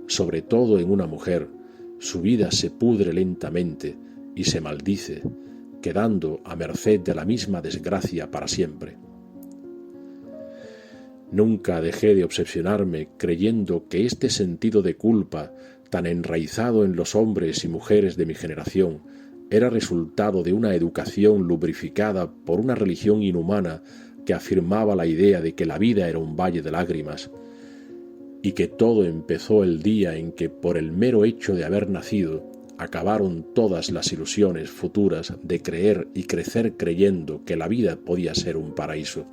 sobre todo en una mujer, su vida se pudre lentamente y se maldice, quedando a merced de la misma desgracia para siempre. Nunca dejé de obsesionarme creyendo que este sentido de culpa, tan enraizado en los hombres y mujeres de mi generación, era resultado de una educación lubrificada por una religión inhumana que afirmaba la idea de que la vida era un valle de lágrimas, y que todo empezó el día en que, por el mero hecho de haber nacido, acabaron todas las ilusiones futuras de creer y crecer creyendo que la vida podía ser un paraíso.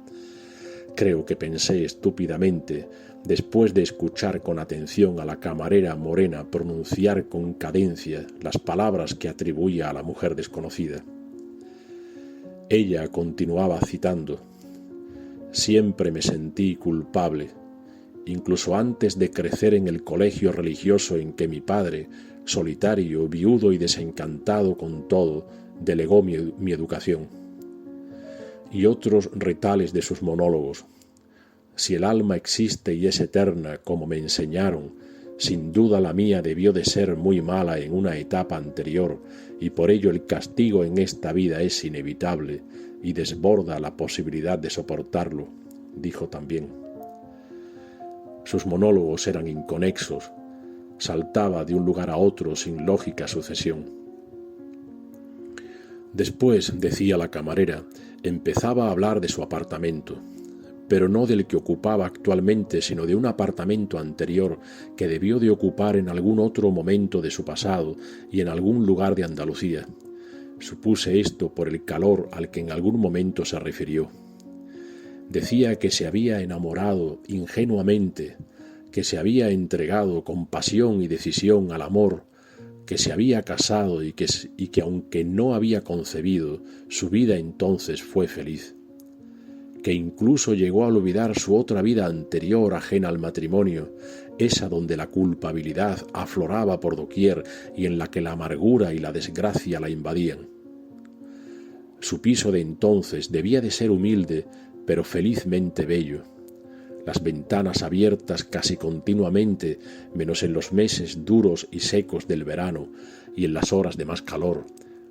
Creo que pensé estúpidamente, después de escuchar con atención a la camarera morena pronunciar con cadencia las palabras que atribuía a la mujer desconocida. Ella continuaba citando: «Siempre me sentí culpable, incluso antes de crecer en el colegio religioso en que mi padre, solitario, viudo y desencantado con todo, delegó mi educación». Y otros retales de sus monólogos. Si el alma existe y es eterna, como me enseñaron, sin duda la mía debió de ser muy mala en una etapa anterior, y por ello el castigo en esta vida es inevitable y desborda la posibilidad de soportarlo, dijo también. Sus monólogos eran inconexos, saltaba de un lugar a otro sin lógica sucesión. Después, decía la camarera, empezaba a hablar de su apartamento, pero no del que ocupaba actualmente, sino de un apartamento anterior que debió de ocupar en algún otro momento de su pasado y en algún lugar de Andalucía. Supuse esto por el calor al que en algún momento se refirió. Decía que se había enamorado ingenuamente, que se había entregado con pasión y decisión al amor, que se había casado y que aunque no había concebido, su vida entonces fue feliz, que incluso llegó a olvidar su otra vida anterior ajena al matrimonio, esa donde la culpabilidad afloraba por doquier y en la que la amargura y la desgracia la invadían. Su piso de entonces debía de ser humilde, pero felizmente bello. las ventanas abiertas casi continuamente, menos en los meses duros y secos del verano y en las horas de más calor,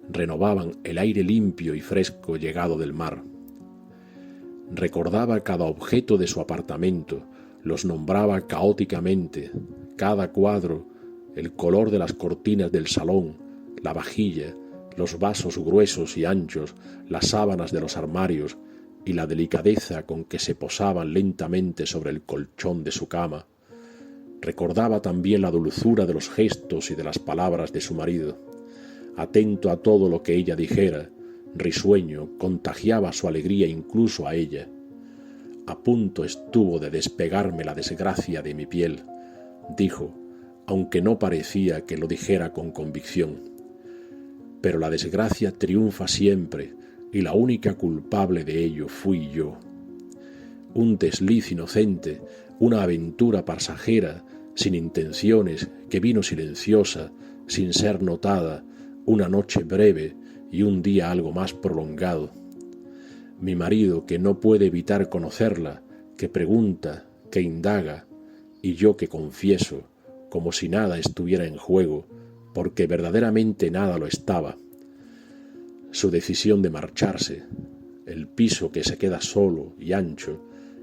renovaban el aire limpio y fresco llegado del mar. Recordaba cada objeto de su apartamento, los nombraba caóticamente, cada cuadro, el color de las cortinas del salón, la vajilla, los vasos gruesos y anchos, las sábanas de los armarios y la delicadeza con que se posaban lentamente sobre el colchón de su cama. Recordaba también la dulzura de los gestos y de las palabras de su marido. Atento a todo lo que ella dijera, risueño, contagiaba su alegría incluso a ella. A punto estuvo de despegarme la desgracia de mi piel, dijo, aunque no parecía que lo dijera con convicción. Pero la desgracia triunfa siempre, y la única culpable de ello fui yo. Un desliz inocente, una aventura pasajera, sin intenciones, que vino silenciosa, sin ser notada, una noche breve y un día algo más prolongado. Mi marido, que no puede evitar conocerla, que pregunta, que indaga, y yo que confieso, como si nada estuviera en juego, porque verdaderamente nada lo estaba. Su decisión de marcharse, el piso que se queda solo y ancho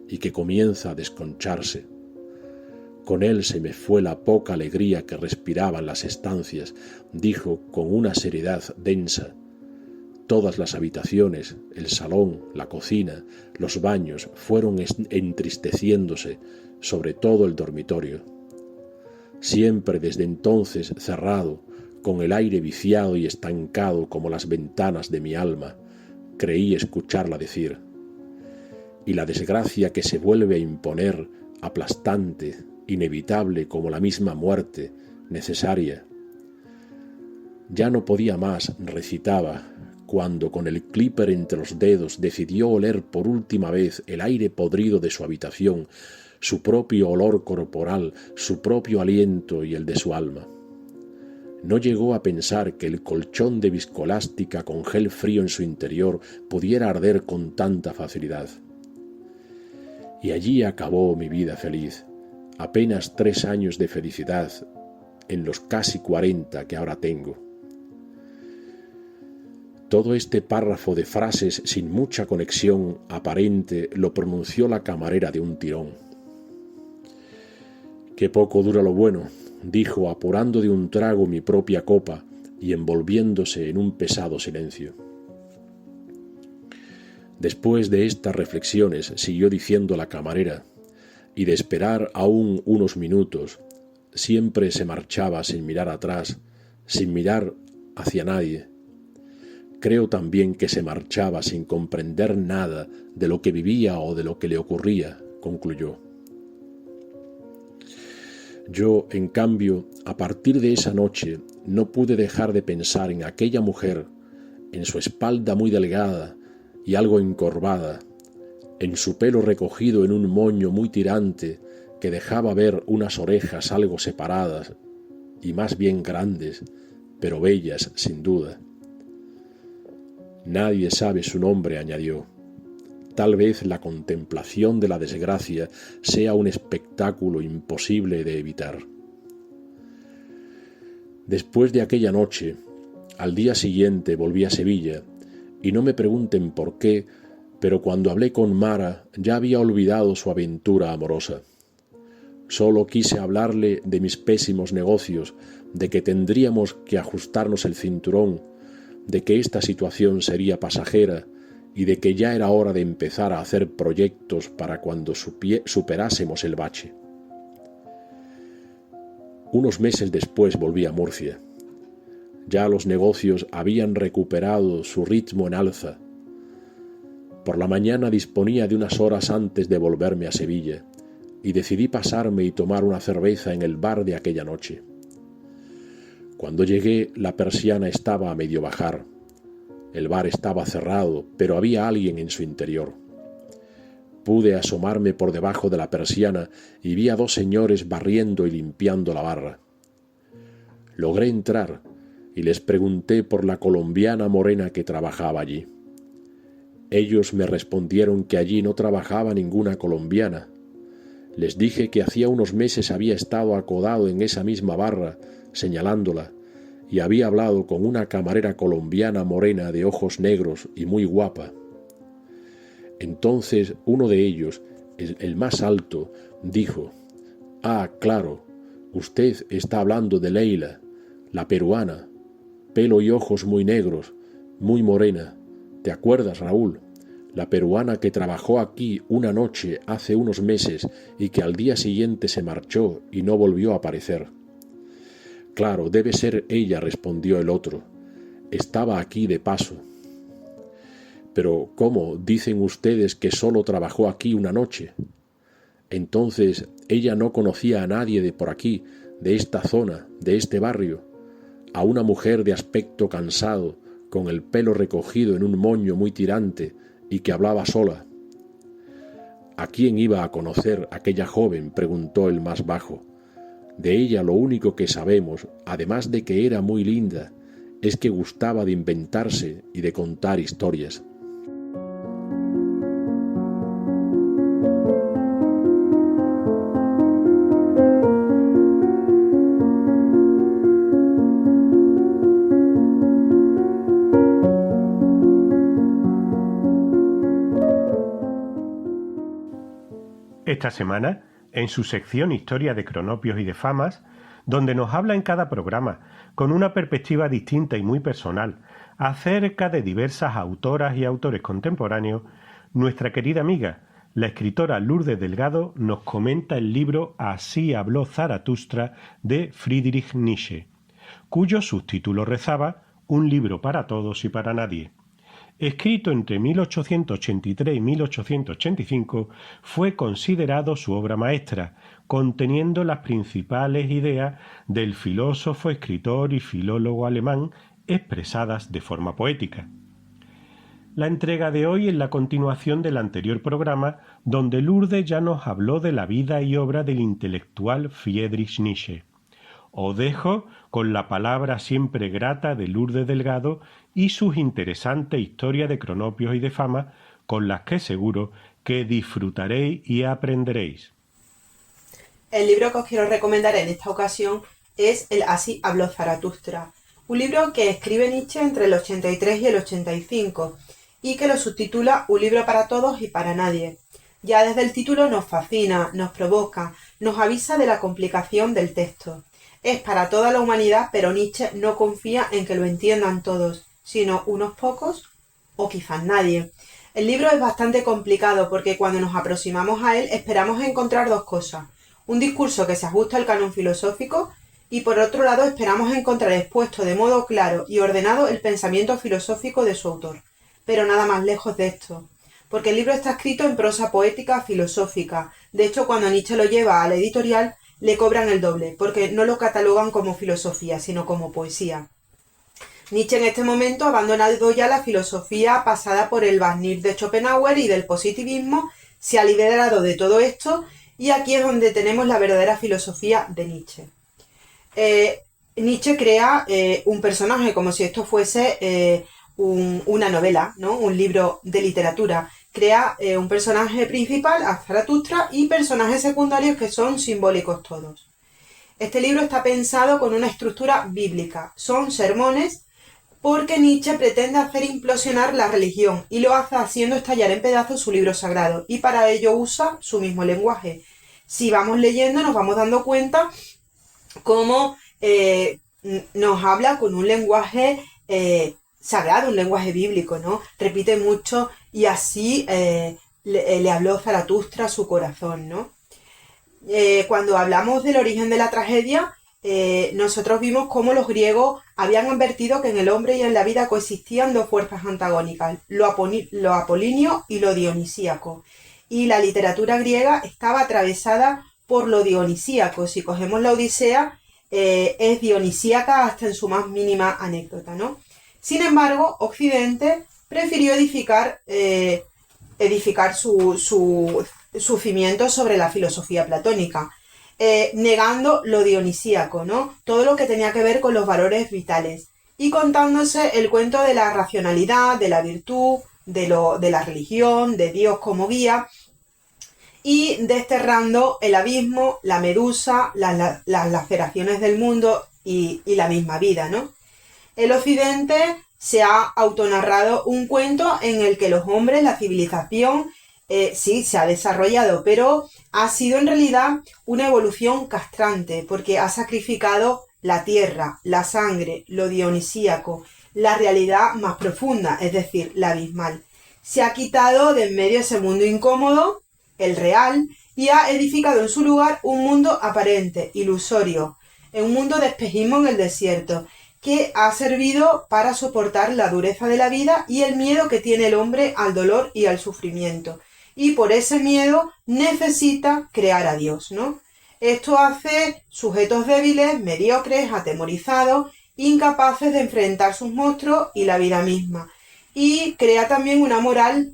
y que comienza a desconcharse. Con él se me fue la poca alegría que respiraban las estancias, dijo con una seriedad densa. Todas las habitaciones, el salón, la cocina, los baños fueron entristeciéndose, sobre todo el dormitorio. Siempre desde entonces cerrado, con el aire viciado y estancado como las ventanas de mi alma, creí escucharla decir, y la desgracia que se vuelve a imponer, aplastante, inevitable como la misma muerte, necesaria. Ya no podía más, recitaba, cuando con el clipper entre los dedos decidió oler por última vez el aire podrido de su habitación, su propio olor corporal, su propio aliento y el de su alma. No llegó a pensar que el colchón de viscoelástica con gel frío en su interior pudiera arder con tanta facilidad. Y allí acabó mi vida feliz, apenas 3 años de felicidad en los casi 40 que ahora tengo. Todo este párrafo de frases sin mucha conexión aparente lo pronunció la camarera de un tirón. «Qué poco dura lo bueno», dijo apurando de un trago mi propia copa y envolviéndose en un pesado silencio. Después de estas reflexiones siguió diciendo la camarera, y de esperar aún unos minutos, siempre se marchaba sin mirar atrás, sin mirar hacia nadie. Creo también que se marchaba sin comprender nada de lo que vivía o de lo que le ocurría, concluyó. Yo, en cambio, a partir de esa noche, no pude dejar de pensar en aquella mujer, en su espalda muy delgada y algo encorvada, en su pelo recogido en un moño muy tirante que dejaba ver unas orejas algo separadas y más bien grandes, pero bellas sin duda. Nadie sabe su nombre, añadió. Tal vez la contemplación de la desgracia sea un espectáculo imposible de evitar. Después de aquella noche, al día siguiente volví a Sevilla, y no me pregunten por qué, pero cuando hablé con Mara ya había olvidado su aventura amorosa. Solo quise hablarle de mis pésimos negocios, de que tendríamos que ajustarnos el cinturón, de que esta situación sería pasajera y de que ya era hora de empezar a hacer proyectos para cuando superásemos el bache. Unos meses después volví a Murcia. Ya los negocios habían recuperado su ritmo en alza. Por la mañana disponía de unas horas antes de volverme a Sevilla y decidí pasarme y tomar una cerveza en el bar de aquella noche. Cuando llegué, la persiana estaba a medio bajar. El bar estaba cerrado, pero había alguien en su interior. Pude asomarme por debajo de la persiana y vi a 2 señores barriendo y limpiando la barra. Logré entrar y les pregunté por la colombiana morena que trabajaba allí. Ellos me respondieron que allí no trabajaba ninguna colombiana. Les dije que hacía unos meses había estado acodado en esa misma barra, señalándola, y había hablado con una camarera colombiana morena de ojos negros y muy guapa. Entonces uno de ellos, el más alto, dijo: «Ah, claro, usted está hablando de Leila, la peruana, pelo y ojos muy negros, muy morena. ¿Te acuerdas, Raúl? La peruana que trabajó aquí una noche hace unos meses y que al día siguiente se marchó y no volvió a aparecer». «Claro, debe ser ella», respondió el otro. «Estaba aquí de paso». «Pero, ¿cómo dicen ustedes que solo trabajó aquí una noche? Entonces, ella no conocía a nadie de por aquí, de esta zona, de este barrio, a una mujer de aspecto cansado, con el pelo recogido en un moño muy tirante y que hablaba sola». «¿A quién iba a conocer aquella joven?», preguntó el más bajo. «De ella lo único que sabemos, además de que era muy linda, es que gustaba de inventarse y de contar historias».
Esta semana, en su sección Historia de Cronopios y de Famas, donde nos habla en cada programa, con una perspectiva distinta y muy personal, acerca de diversas autoras y autores contemporáneos, nuestra querida amiga, la escritora Lourdes Delgado, nos comenta el libro Así habló Zaratustra de Friedrich Nietzsche, cuyo subtítulo rezaba Un libro para todos y para nadie. Escrito entre 1883 y 1885, fue considerado su obra maestra, conteniendo las principales ideas del filósofo, escritor y filólogo alemán expresadas de forma poética. La entrega de hoy es la continuación del anterior programa, donde Lourdes ya nos habló de la vida y obra del intelectual Friedrich Nietzsche. Os dejo con la palabra siempre grata de Lourdes Delgado y sus interesantes historias de cronopios y de fama, con las que seguro que disfrutaréis y aprenderéis.
El libro que os quiero recomendar en esta ocasión es el Así habló Zaratustra, un libro que escribe Nietzsche entre el 83 y el 85 y que lo subtitula Un libro para todos y para nadie. Ya desde el título nos fascina, nos provoca, nos avisa de la complicación del texto. Es para toda la humanidad, pero Nietzsche no confía en que lo entiendan todos, sino unos pocos o quizás nadie. El libro es bastante complicado porque cuando nos aproximamos a él esperamos encontrar dos cosas: un discurso que se ajusta al canon filosófico y por otro lado esperamos encontrar expuesto de modo claro y ordenado el pensamiento filosófico de su autor. Pero nada más lejos de esto, porque el libro está escrito en prosa poética filosófica. De hecho, cuando Nietzsche lo lleva a la editorial, le cobran el doble, porque no lo catalogan como filosofía, sino como poesía. Nietzsche en este momento ha abandonado ya la filosofía pasada por el Wagners de Schopenhauer y del positivismo, se ha liberado de todo esto y aquí es donde tenemos la verdadera filosofía de Nietzsche. Nietzsche crea un personaje como si esto fuese una novela, ¿no? Un libro de literatura. Crea un personaje principal, a Zaratustra, y personajes secundarios que son simbólicos todos. Este libro está pensado con una estructura bíblica. Son sermones porque Nietzsche pretende hacer implosionar la religión y lo hace haciendo estallar en pedazos su libro sagrado, y para ello usa su mismo lenguaje. Si vamos leyendo nos vamos dando cuenta cómo nos habla con un lenguaje sagrado, un lenguaje bíblico, ¿no? Repite mucho y así le habló Zaratustra a su corazón, ¿no? Cuando hablamos del origen de la tragedia, nosotros vimos cómo los griegos habían advertido que en el hombre y en la vida coexistían dos fuerzas antagónicas, lo apolíneo y lo dionisíaco. Y la literatura griega estaba atravesada por lo dionisíaco. Si cogemos la Odisea, es dionisíaca hasta en su más mínima anécdota, ¿no? Sin embargo, Occidente prefirió edificar su cimiento sobre la filosofía platónica, negando lo dionisíaco, ¿no? Todo lo que tenía que ver con los valores vitales, y contándose el cuento de la racionalidad, de la virtud, de la religión, de Dios como guía, y desterrando el abismo, la medusa, las laceraciones del mundo y la misma vida, ¿no? El Occidente se ha autonarrado un cuento en el que los hombres, la civilización, sí, se ha desarrollado, pero ha sido en realidad una evolución castrante, porque ha sacrificado la tierra, la sangre, lo dionisíaco, la realidad más profunda, es decir, la abismal. Se ha quitado de en medio ese mundo incómodo, el real, y ha edificado en su lugar un mundo aparente, ilusorio, un mundo de espejismo en el desierto, que ha servido para soportar la dureza de la vida y el miedo que tiene el hombre al dolor y al sufrimiento. Y por ese miedo necesita crear a Dios, ¿no? Esto hace sujetos débiles, mediocres, atemorizados, incapaces de enfrentar sus monstruos y la vida misma. Y crea también una moral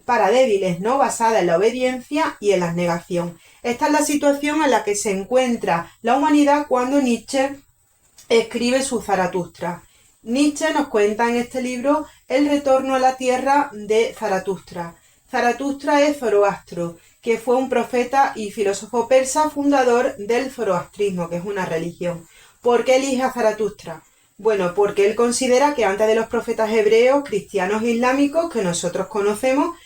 para débiles, ¿no? Basada en la obediencia y en la negación. Esta es la situación en la que se encuentra la humanidad cuando Nietzsche escribe su Zaratustra. Nietzsche nos cuenta en este libro el retorno a la tierra de Zaratustra. Zaratustra es Zoroastro, que fue un profeta y filósofo persa fundador del zoroastrismo, que es una religión. ¿Por qué elige a Zaratustra? Bueno, porque él considera que antes de los profetas hebreos, cristianos e islámicos que nosotros conocemos,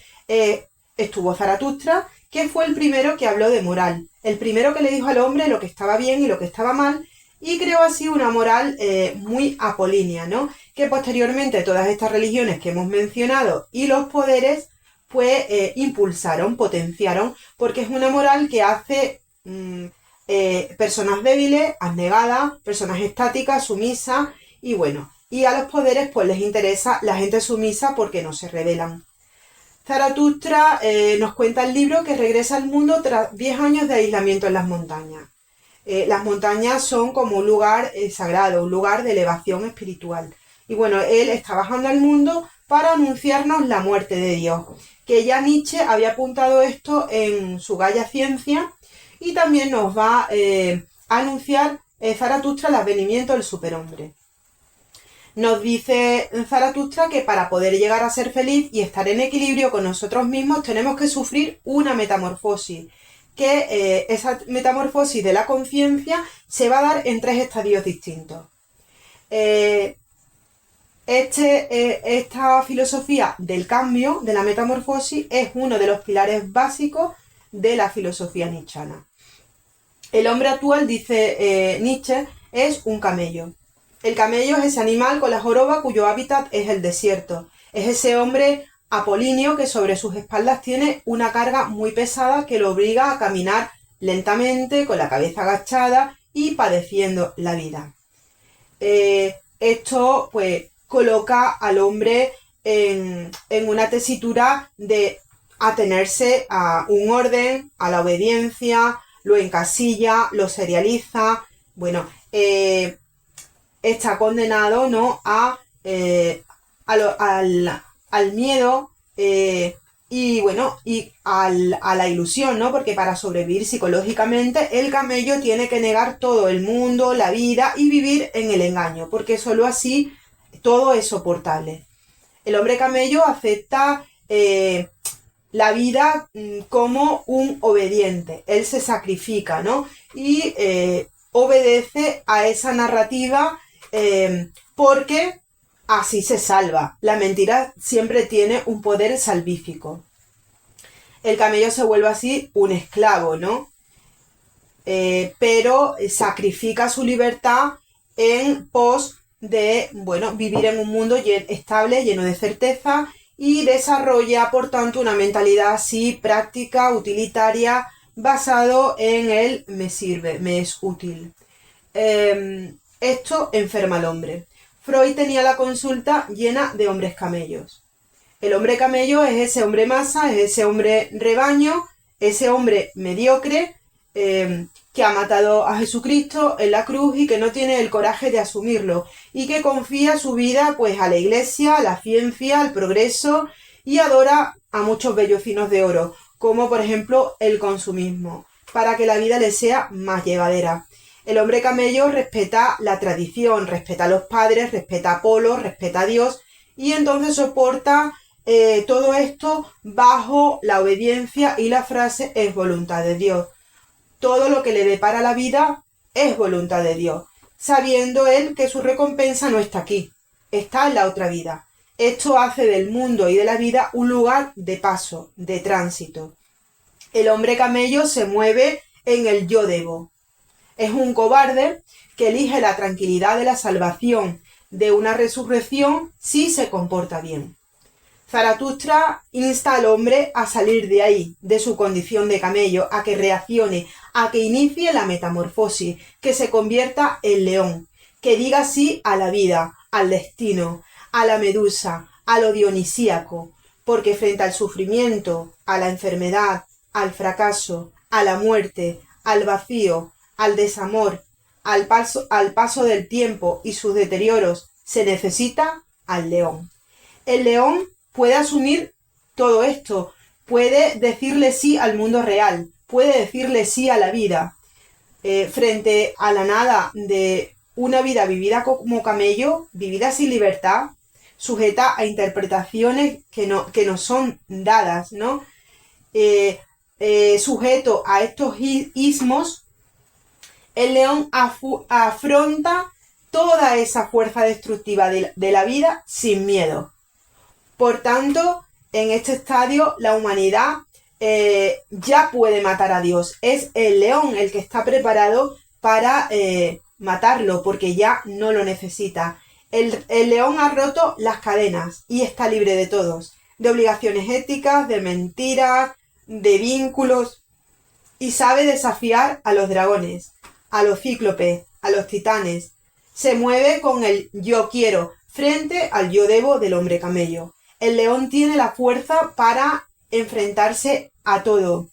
estuvo Zaratustra, que fue el primero que habló de moral, el primero que le dijo al hombre lo que estaba bien y lo que estaba mal, y creó así una moral muy apolínea, ¿no? Que posteriormente todas estas religiones que hemos mencionado y los poderes pues impulsaron, potenciaron, porque es una moral que hace personas débiles, abnegadas, personas estáticas, sumisas, y bueno, y a los poderes pues les interesa la gente sumisa porque no se rebelan. Zaratustra nos cuenta el libro que regresa al mundo tras 10 años de aislamiento en las montañas. Las montañas son como un lugar sagrado, un lugar de elevación espiritual. Y bueno, él está bajando al mundo para anunciarnos la muerte de Dios, que ya Nietzsche había apuntado esto en su Gaia Ciencia, y también nos va a anunciar Zaratustra el advenimiento del superhombre. Nos dice Zaratustra que para poder llegar a ser feliz y estar en equilibrio con nosotros mismos tenemos que sufrir una metamorfosis, que esa metamorfosis de la conciencia se va a dar en 3 estadios distintos. Esta filosofía del cambio, de la metamorfosis, es uno de los pilares básicos de la filosofía nietzscheana. El hombre actual, dice Nietzsche, es un camello. El camello es ese animal con la joroba cuyo hábitat es el desierto. Es ese hombre apolíneo que sobre sus espaldas tiene una carga muy pesada que lo obliga a caminar lentamente, con la cabeza agachada y padeciendo la vida. Esto pues coloca al hombre en una tesitura de atenerse a un orden, a la obediencia, lo encasilla, lo serializa. Bueno, está condenado, ¿no?, al miedo y bueno, y a la ilusión, ¿no? Porque para sobrevivir psicológicamente el camello tiene que negar todo el mundo, la vida y vivir en el engaño, porque solo así todo es soportable. El hombre camello acepta la vida como un obediente. Él se sacrifica, ¿no? Y obedece a esa narrativa porque así se salva. La mentira siempre tiene un poder salvífico. El camello se vuelve así un esclavo, ¿no? Pero sacrifica su libertad en pos de, bueno, vivir en un mundo estable, lleno de certeza, y desarrolla, por tanto, una mentalidad así práctica, utilitaria, basado en el me sirve, me es útil. Esto enferma al hombre. Freud tenía la consulta llena de hombres camellos. El hombre camello es ese hombre masa, es ese hombre rebaño, ese hombre mediocre que ha matado a Jesucristo en la cruz y que no tiene el coraje de asumirlo y que confía su vida pues a la iglesia, a la ciencia, al progreso y adora a muchos bellocinos de oro, como por ejemplo el consumismo, para que la vida le sea más llevadera. El hombre camello respeta la tradición, respeta a los padres, respeta a Apolo, respeta a Dios y entonces soporta todo esto bajo la obediencia y la frase es voluntad de Dios. Todo lo que le depara la vida es voluntad de Dios, sabiendo él que su recompensa no está aquí, está en la otra vida. Esto hace del mundo y de la vida un lugar de paso, de tránsito. El hombre camello se mueve en el yo debo. Es un cobarde que elige la tranquilidad de la salvación, de una resurrección, si se comporta bien. Zaratustra insta al hombre a salir de ahí, de su condición de camello, a que reaccione, a que inicie la metamorfosis, que se convierta en león, que diga sí a la vida, al destino, a la medusa, a lo dionisíaco, porque frente al sufrimiento, a la enfermedad, al fracaso, a la muerte, al vacío, al desamor, al paso del tiempo y sus deterioros, se necesita al león. El león puede asumir todo esto, puede decirle sí al mundo real, puede decirle sí a la vida. Frente a la nada de una vida vivida como camello, vivida sin libertad, sujeta a interpretaciones que nos son dadas, ¿no? Sujeto a estos ismos, el león afronta toda esa fuerza destructiva de la vida sin miedo. Por tanto, en este estadio la humanidad ya puede matar a Dios. Es el león el que está preparado para matarlo, porque ya no lo necesita. El león ha roto las cadenas y está libre de todos, de obligaciones éticas, de mentiras, de vínculos, y sabe desafiar a los dragones, a los cíclopes, a los titanes. Se mueve con el yo quiero frente al yo debo del hombre camello. El león tiene la fuerza para enfrentarse a todo.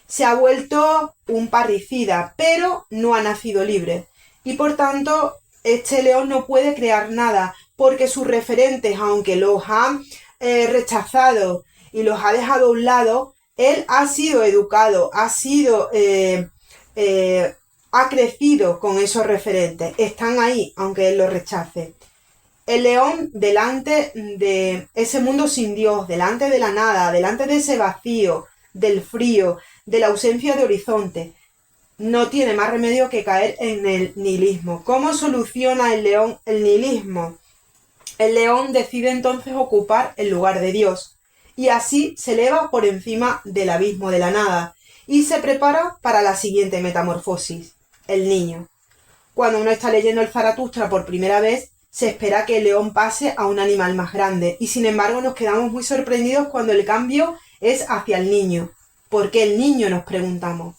Se ha vuelto un parricida, pero no ha nacido libre. Y por tanto, este león no puede crear nada, porque sus referentes, aunque los ha rechazado y los ha dejado a un lado, él ha sido educado, ha crecido con esos referentes. Están ahí, aunque él los rechace. El león, delante de ese mundo sin Dios, delante de la nada, delante de ese vacío, del frío, de la ausencia de horizonte, no tiene más remedio que caer en el nihilismo. ¿Cómo soluciona el león el nihilismo? El león decide entonces ocupar el lugar de Dios, y así se eleva por encima del abismo de la nada, y se prepara para la siguiente metamorfosis, el niño. Cuando uno está leyendo el Zaratustra por primera vez, se espera que el león pase a un animal más grande, y sin embargo nos quedamos muy sorprendidos cuando el cambio es hacia el niño. ¿Por qué el niño?, nos preguntamos.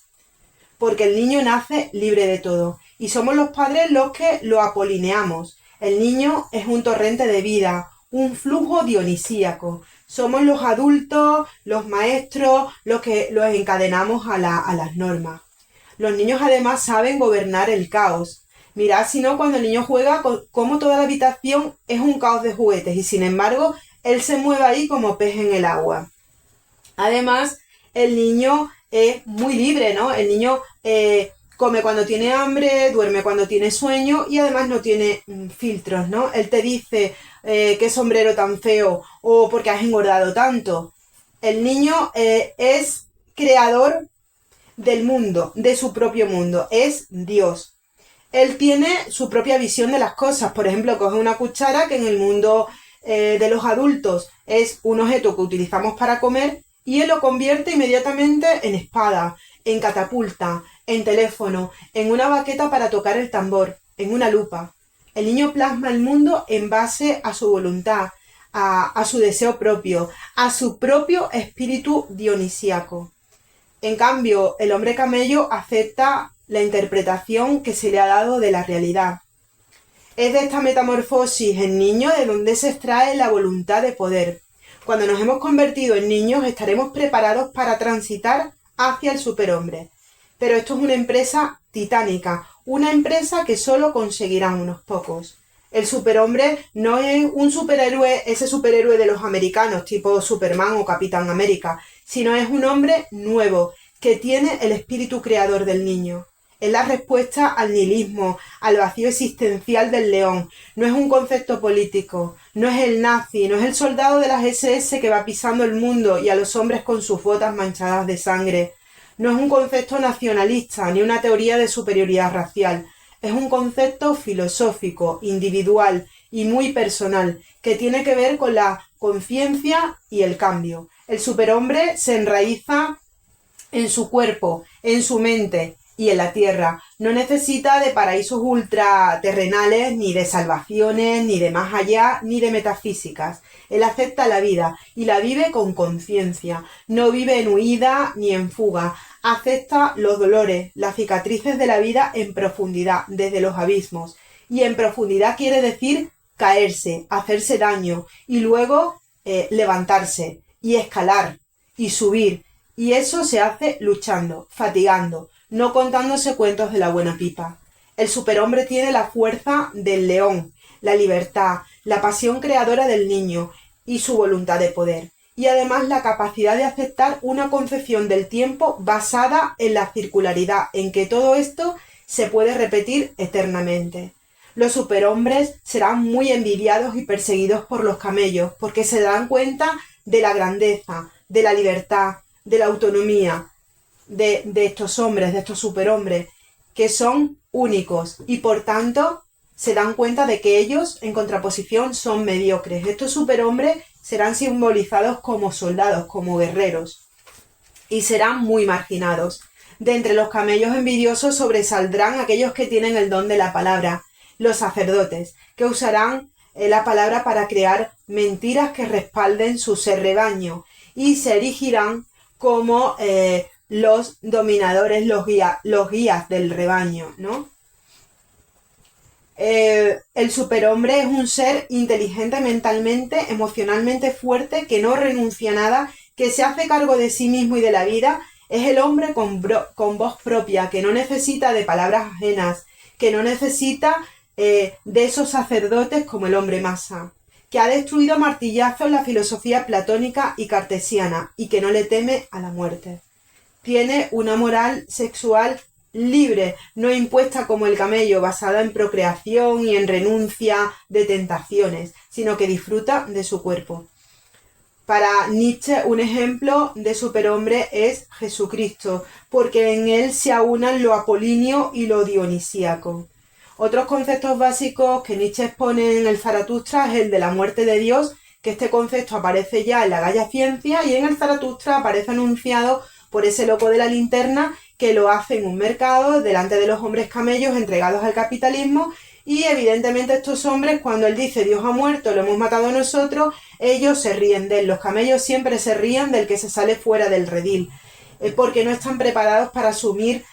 Porque el niño nace libre de todo, y somos los padres los que lo apolineamos. El niño es un torrente de vida, un flujo dionisíaco. Somos los adultos, los maestros, los que los encadenamos a las normas. Los niños además saben gobernar el caos. Mirad, si no, cuando el niño juega, como toda la habitación es un caos de juguetes, y sin embargo, él se mueve ahí como pez en el agua. Además, el niño es muy libre, ¿no? El niño come cuando tiene hambre, duerme cuando tiene sueño, y además no tiene filtros, ¿no? Él te dice qué sombrero tan feo, o por qué has engordado tanto. El niño es creador del mundo, de su propio mundo, es Dios. Él tiene su propia visión de las cosas. Por ejemplo, coge una cuchara, que en el mundo de los adultos es un objeto que utilizamos para comer, y él lo convierte inmediatamente en espada, en catapulta, en teléfono, en una baqueta para tocar el tambor, en una lupa. El niño plasma el mundo en base a su voluntad, a su deseo propio, a su propio espíritu dionisíaco. En cambio, el hombre camello acepta la interpretación que se le ha dado de la realidad. Es de esta metamorfosis en niño de donde se extrae la voluntad de poder. Cuando nos hemos convertido en niños, estaremos preparados para transitar hacia el superhombre. Pero esto es una empresa titánica, una empresa que solo conseguirán unos pocos. El superhombre no es un superhéroe, ese superhéroe de los americanos, tipo Superman o Capitán América, sino es un hombre nuevo, que tiene el espíritu creador del niño. Es la respuesta al nihilismo, al vacío existencial del león. No es un concepto político, no es el nazi, no es el soldado de las SS que va pisando el mundo y a los hombres con sus botas manchadas de sangre. No es un concepto nacionalista ni una teoría de superioridad racial. Es un concepto filosófico, individual y muy personal, que tiene que ver con la conciencia y el cambio. El superhombre se enraiza en su cuerpo, en su mente y en la tierra. No necesita de paraísos ultraterrenales, ni de salvaciones, ni de más allá, ni de metafísicas. Él acepta la vida y la vive con conciencia. No vive en huida ni en fuga. Acepta los dolores, las cicatrices de la vida en profundidad, desde los abismos. Y en profundidad quiere decir caerse, hacerse daño y luego levantarse y escalar y subir. Y eso se hace luchando, fatigando, no contándose cuentos de la buena pipa. El superhombre tiene la fuerza del león, la libertad, la pasión creadora del niño y su voluntad de poder. Y además la capacidad de aceptar una concepción del tiempo basada en la circularidad, en que todo esto se puede repetir eternamente. Los superhombres serán muy envidiados y perseguidos por los camellos, porque se dan cuenta de la grandeza, de la libertad, de la autonomía de estos hombres, de estos superhombres, que son únicos y por tanto se dan cuenta de que ellos, en contraposición, son mediocres. Estos superhombres serán simbolizados como soldados, como guerreros, y serán muy marginados. De entre los camellos envidiosos sobresaldrán aquellos que tienen el don de la palabra, los sacerdotes, que usarán la palabra para crear mentiras que respalden su ser rebaño, y se erigirán como los dominadores, los guías del rebaño, ¿no? El superhombre es un ser inteligente mentalmente, emocionalmente fuerte, que no renuncia a nada, que se hace cargo de sí mismo y de la vida. Es el hombre con voz propia, que no necesita de palabras ajenas, que no necesita de esos sacerdotes como el hombre masa, que ha destruido a martillazos la filosofía platónica y cartesiana y que no le teme a la muerte. Tiene una moral sexual libre, no impuesta como el camello, basada en procreación y en renuncia de tentaciones, sino que disfruta de su cuerpo. Para Nietzsche, un ejemplo de superhombre es Jesucristo, porque en él se aunan lo apolíneo y lo dionisíaco. Otros conceptos básicos que Nietzsche expone en el Zaratustra es el de la muerte de Dios, que este concepto aparece ya en la Gaia Ciencia y en el Zaratustra aparece anunciado por ese loco de la linterna que lo hace en un mercado delante de los hombres camellos entregados al capitalismo. Y evidentemente estos hombres, cuando él dice Dios ha muerto, lo hemos matado nosotros, ellos se ríen de él. Los camellos siempre se ríen del que se sale fuera del redil, porque no están preparados para asumir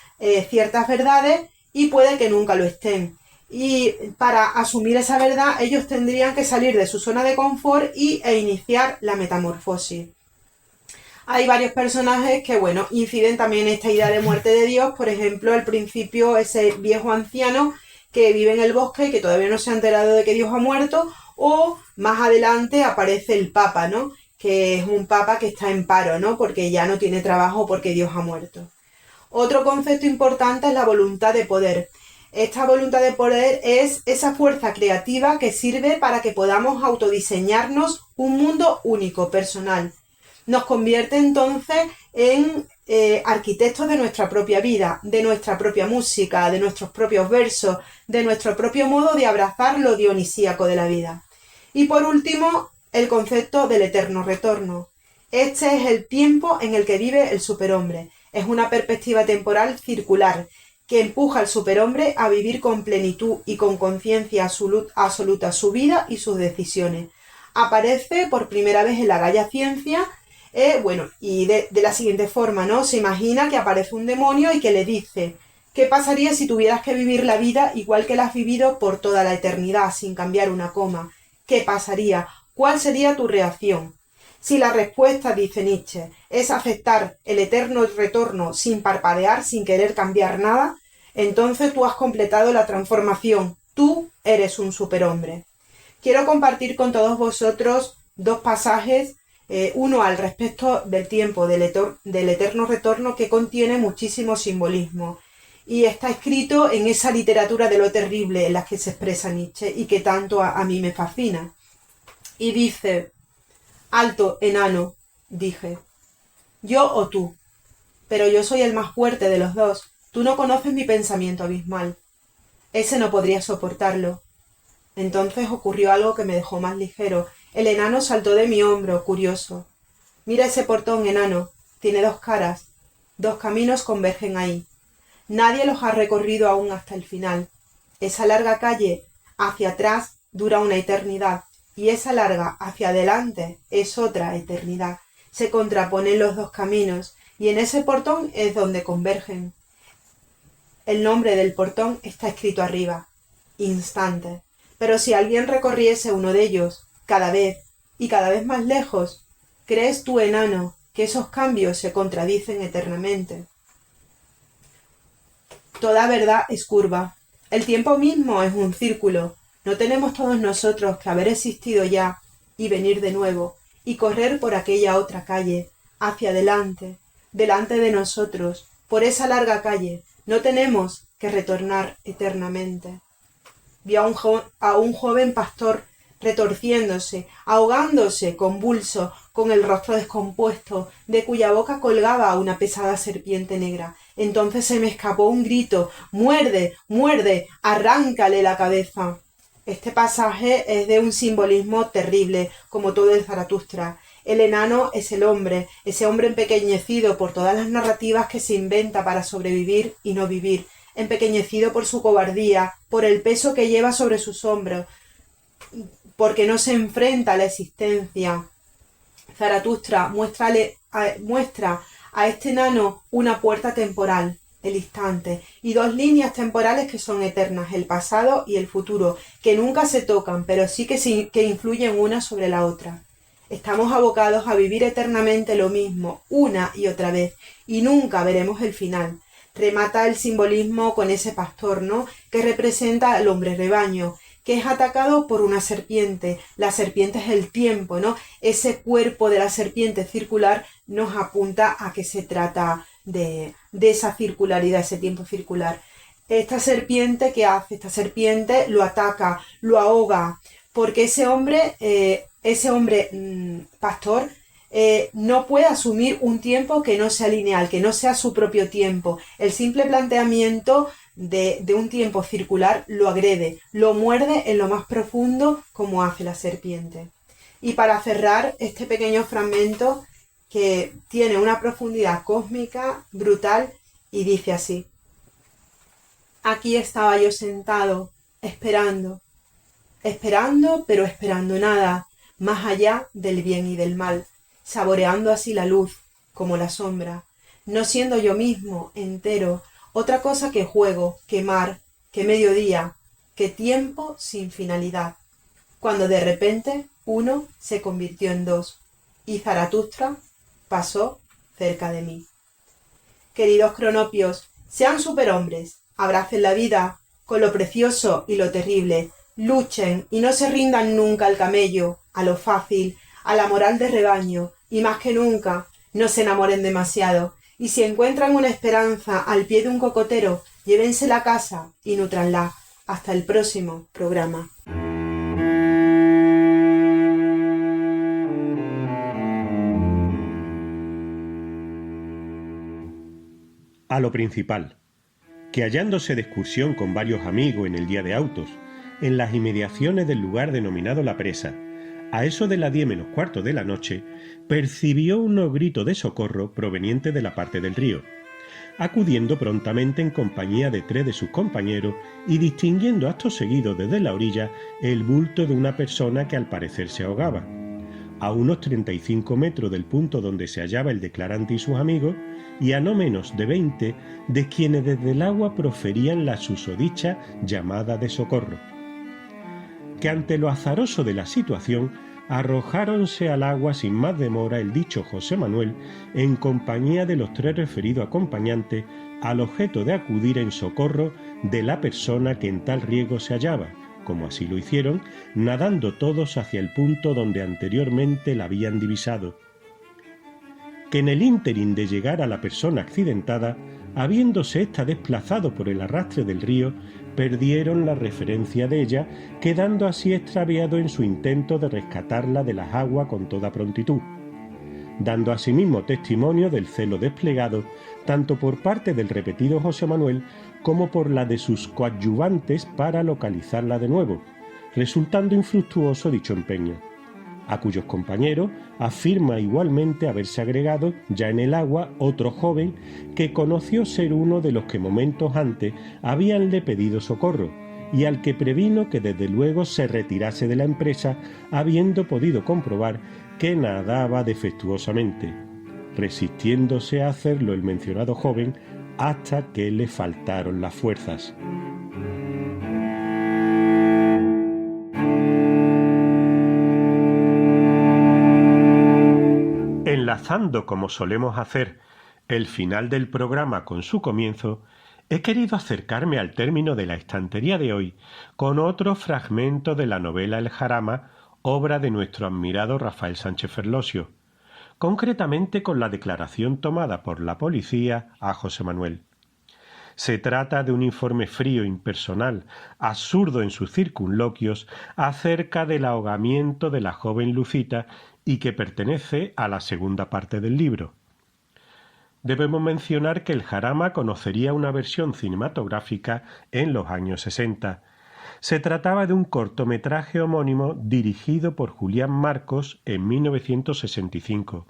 ciertas verdades y puede que nunca lo estén. Y para asumir esa verdad ellos tendrían que salir de su zona de confort e iniciar la metamorfosis. Hay varios personajes que, inciden también en esta idea de muerte de Dios. Por ejemplo, al principio ese viejo anciano que vive en el bosque y que todavía no se ha enterado de que Dios ha muerto, o más adelante aparece el Papa, ¿no? Que es un Papa que está en paro, ¿no? Porque ya no tiene trabajo porque Dios ha muerto. Otro concepto importante es la voluntad de poder. Esta voluntad de poder es esa fuerza creativa que sirve para que podamos autodiseñarnos un mundo único, personal. Nos convierte entonces en arquitectos de nuestra propia vida, de nuestra propia música, de nuestros propios versos, de nuestro propio modo de abrazar lo dionisíaco de la vida. Y por último, el concepto del eterno retorno. Este es el tiempo en el que vive el superhombre. Es una perspectiva temporal circular que empuja al superhombre a vivir con plenitud y con conciencia absoluta su vida y sus decisiones. Aparece por primera vez en la Gaia Ciencia. Y de la siguiente forma, ¿no? Se imagina que aparece un demonio y que le dice: ¿qué pasaría si tuvieras que vivir la vida igual que la has vivido por toda la eternidad, sin cambiar una coma? ¿Qué pasaría? ¿Cuál sería tu reacción? Si la respuesta, dice Nietzsche, es aceptar el eterno retorno sin parpadear, sin querer cambiar nada, entonces tú has completado la transformación. Tú eres un superhombre. Quiero compartir con todos vosotros dos pasajes. Uno al respecto del tiempo, del eterno retorno, que contiene muchísimo simbolismo, y está escrito en esa literatura de lo terrible en la que se expresa Nietzsche y que tanto a mí me fascina. Y dice: «Alto, enano», dije, «yo o tú, pero yo soy el más fuerte de los dos, tú no conoces mi pensamiento abismal». Ese no podría soportarlo. Entonces ocurrió algo que me dejó más ligero. El enano saltó de mi hombro, curioso. «Mira ese portón, enano, tiene dos caras, dos caminos convergen ahí. Nadie los ha recorrido aún hasta el final. Esa larga calle hacia atrás dura una eternidad, y esa larga hacia adelante es otra eternidad. Se contraponen los dos caminos, y en ese portón es donde convergen. El nombre del portón está escrito arriba, instante. Pero si alguien recorriese uno de ellos, cada vez más lejos, ¿crees tú, enano, que esos cambios se contradicen eternamente? Toda verdad es curva. El tiempo mismo es un círculo. No tenemos todos nosotros que haber existido ya y venir de nuevo y correr por aquella otra calle, hacia adelante, delante de nosotros, por esa larga calle. No tenemos que retornar eternamente. Vi a un joven pastor retorciéndose, ahogándose, convulso, con el rostro descompuesto, de cuya boca colgaba una pesada serpiente negra. Entonces se me escapó un grito: «¡Muerde, muerde! ¡Arráncale la cabeza!». Este pasaje es de un simbolismo terrible, como todo el Zaratustra. El enano es el hombre, ese hombre empequeñecido por todas las narrativas que se inventa para sobrevivir y no vivir, empequeñecido por su cobardía, por el peso que lleva sobre sus hombros, porque no se enfrenta a la existencia. Zaratustra muestra a este enano una puerta temporal, el instante, y dos líneas temporales que son eternas, el pasado y el futuro, que nunca se tocan, pero sí que influyen una sobre la otra. Estamos abocados a vivir eternamente lo mismo, una y otra vez, y nunca veremos el final. Remata el simbolismo con ese pastor, ¿no?, que representa al hombre rebaño, que es atacado por una serpiente. La serpiente es el tiempo, ¿no? Ese cuerpo de la serpiente circular nos apunta a que se trata de esa circularidad, ese tiempo circular. Esta serpiente, ¿qué hace? Esta serpiente lo ataca, lo ahoga, porque ese hombre pastor no puede asumir un tiempo que no sea lineal, que no sea su propio tiempo. El simple planteamiento de un tiempo circular lo agrede, lo muerde en lo más profundo, como hace la serpiente. Y para cerrar este pequeño fragmento, que tiene una profundidad cósmica brutal, y dice así: «Aquí estaba yo sentado, esperando, pero esperando nada, más allá del bien y del mal, saboreando así la luz, como la sombra, no siendo yo mismo entero, otra cosa que juego, que mar, que mediodía, que tiempo sin finalidad, cuando de repente uno se convirtió en dos, y Zaratustra pasó cerca de mí». Queridos cronopios, sean superhombres, abracen la vida con lo precioso y lo terrible, luchen y no se rindan nunca al camello, a lo fácil, a la moral de rebaño, y más que nunca, no se enamoren demasiado, y si encuentran una esperanza al pie de un cocotero, llévensela a casa y nútranla. Hasta el próximo programa.
A lo principal, que hallándose de excursión con varios amigos en el día de autos, en las inmediaciones del lugar denominado La Presa, a eso de las 10:45 de la noche, percibió unos gritos de socorro provenientes de la parte del río. Acudiendo prontamente en compañía de 3 de sus compañeros y distinguiendo acto seguido desde la orilla el bulto de una persona que al parecer se ahogaba. A unos 35 metros del punto donde se hallaba el declarante y sus amigos, y a no menos de 20 de quienes desde el agua proferían la susodicha llamada de socorro. Que ante lo azaroso de la situación, arrojáronse al agua sin más demora el dicho José Manuel, en compañía de los 3 referidos acompañantes, al objeto de acudir en socorro de la persona que en tal riesgo se hallaba, como así lo hicieron, nadando todos hacia el punto donde anteriormente la habían divisado. Que en el ínterin de llegar a la persona accidentada, habiéndose ésta desplazado por el arrastre del río, perdieron la referencia de ella, quedando así extraviado en su intento de rescatarla de las aguas con toda prontitud, dando asimismo testimonio del celo desplegado tanto por parte del repetido José Manuel como por la de sus coadyuvantes para localizarla de nuevo, resultando infructuoso dicho empeño, a cuyos compañeros afirma igualmente haberse agregado ya en el agua otro joven que conoció ser uno de los que momentos antes habíanle pedido socorro y al que previno que desde luego se retirase de la empresa habiendo podido comprobar que nadaba defectuosamente, resistiéndose a hacerlo el mencionado joven hasta que le faltaron las fuerzas. Enlazando, como solemos hacer, el final del programa con su comienzo, he querido acercarme al término de la estantería de hoy con otro fragmento de la novela El Jarama, obra de nuestro admirado Rafael Sánchez Ferlosio, concretamente con la declaración tomada por la policía a José Manuel. Se trata de un informe frío, impersonal, absurdo en sus circunloquios, acerca del ahogamiento de la joven Lucita y que pertenece a la segunda parte del libro. Debemos mencionar que El Jarama conocería una versión cinematográfica en los años 60. Se trataba de un cortometraje homónimo dirigido por Julián Marcos en 1965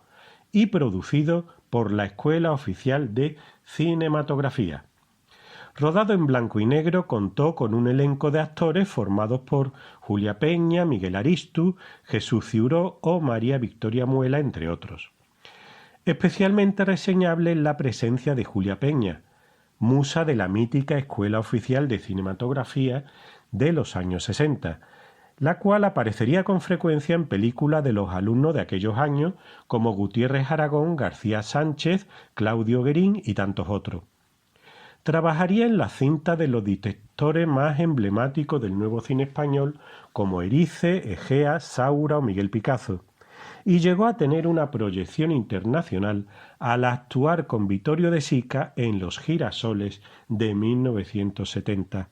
y producido por la Escuela Oficial de Cinematografía. Rodado en blanco y negro, contó con un elenco de actores formados por Julia Peña, Miguel Aristu, Jesús Ciuró o María Victoria Muela, entre otros. Especialmente reseñable es la presencia de Julia Peña, musa de la mítica Escuela Oficial de Cinematografía de los años 60, la cual aparecería con frecuencia en películas de los alumnos de aquellos años como Gutiérrez Aragón, García Sánchez, Claudio Guerín y tantos otros. Trabajaría en la cinta de los directores más emblemáticos del nuevo cine español como Erice, Egea, Saura o Miguel Picazo, y llegó a tener una proyección internacional al actuar con Vittorio De Sica en Los Girasoles de 1970.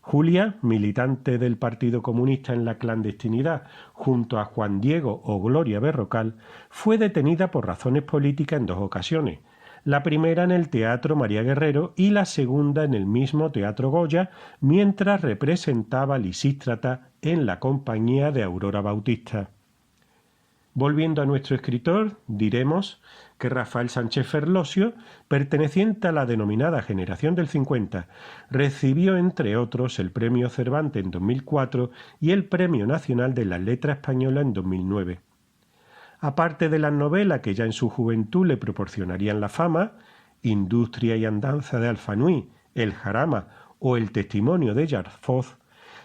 Julia, militante del Partido Comunista en la clandestinidad, junto a Juan Diego o Gloria Berrocal, fue detenida por razones políticas en dos ocasiones, la primera en el Teatro María Guerrero y la segunda en el mismo Teatro Goya, mientras representaba a Lisístrata en la compañía de Aurora Bautista. Volviendo a nuestro escritor, diremos que Rafael Sánchez Ferlosio, perteneciente a la denominada generación del 50, recibió entre otros el Premio Cervantes en 2004 y el Premio Nacional de la Letra Española en 2009. Aparte de las novelas que ya en su juventud le proporcionarían la fama, Industria y Andanza de Alfanui, El Jarama o El Testimonio de Yarfoz,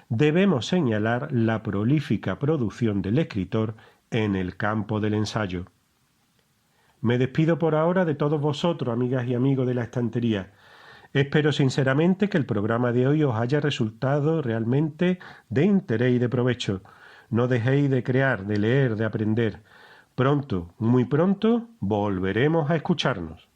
debemos señalar la prolífica producción del escritor en el campo del ensayo. Me despido por ahora de todos vosotros, amigas y amigos de la estantería. Espero sinceramente que el programa de hoy os haya resultado realmente de interés y de provecho. No dejéis de crear, de leer, de aprender. Pronto, muy pronto, volveremos a escucharnos.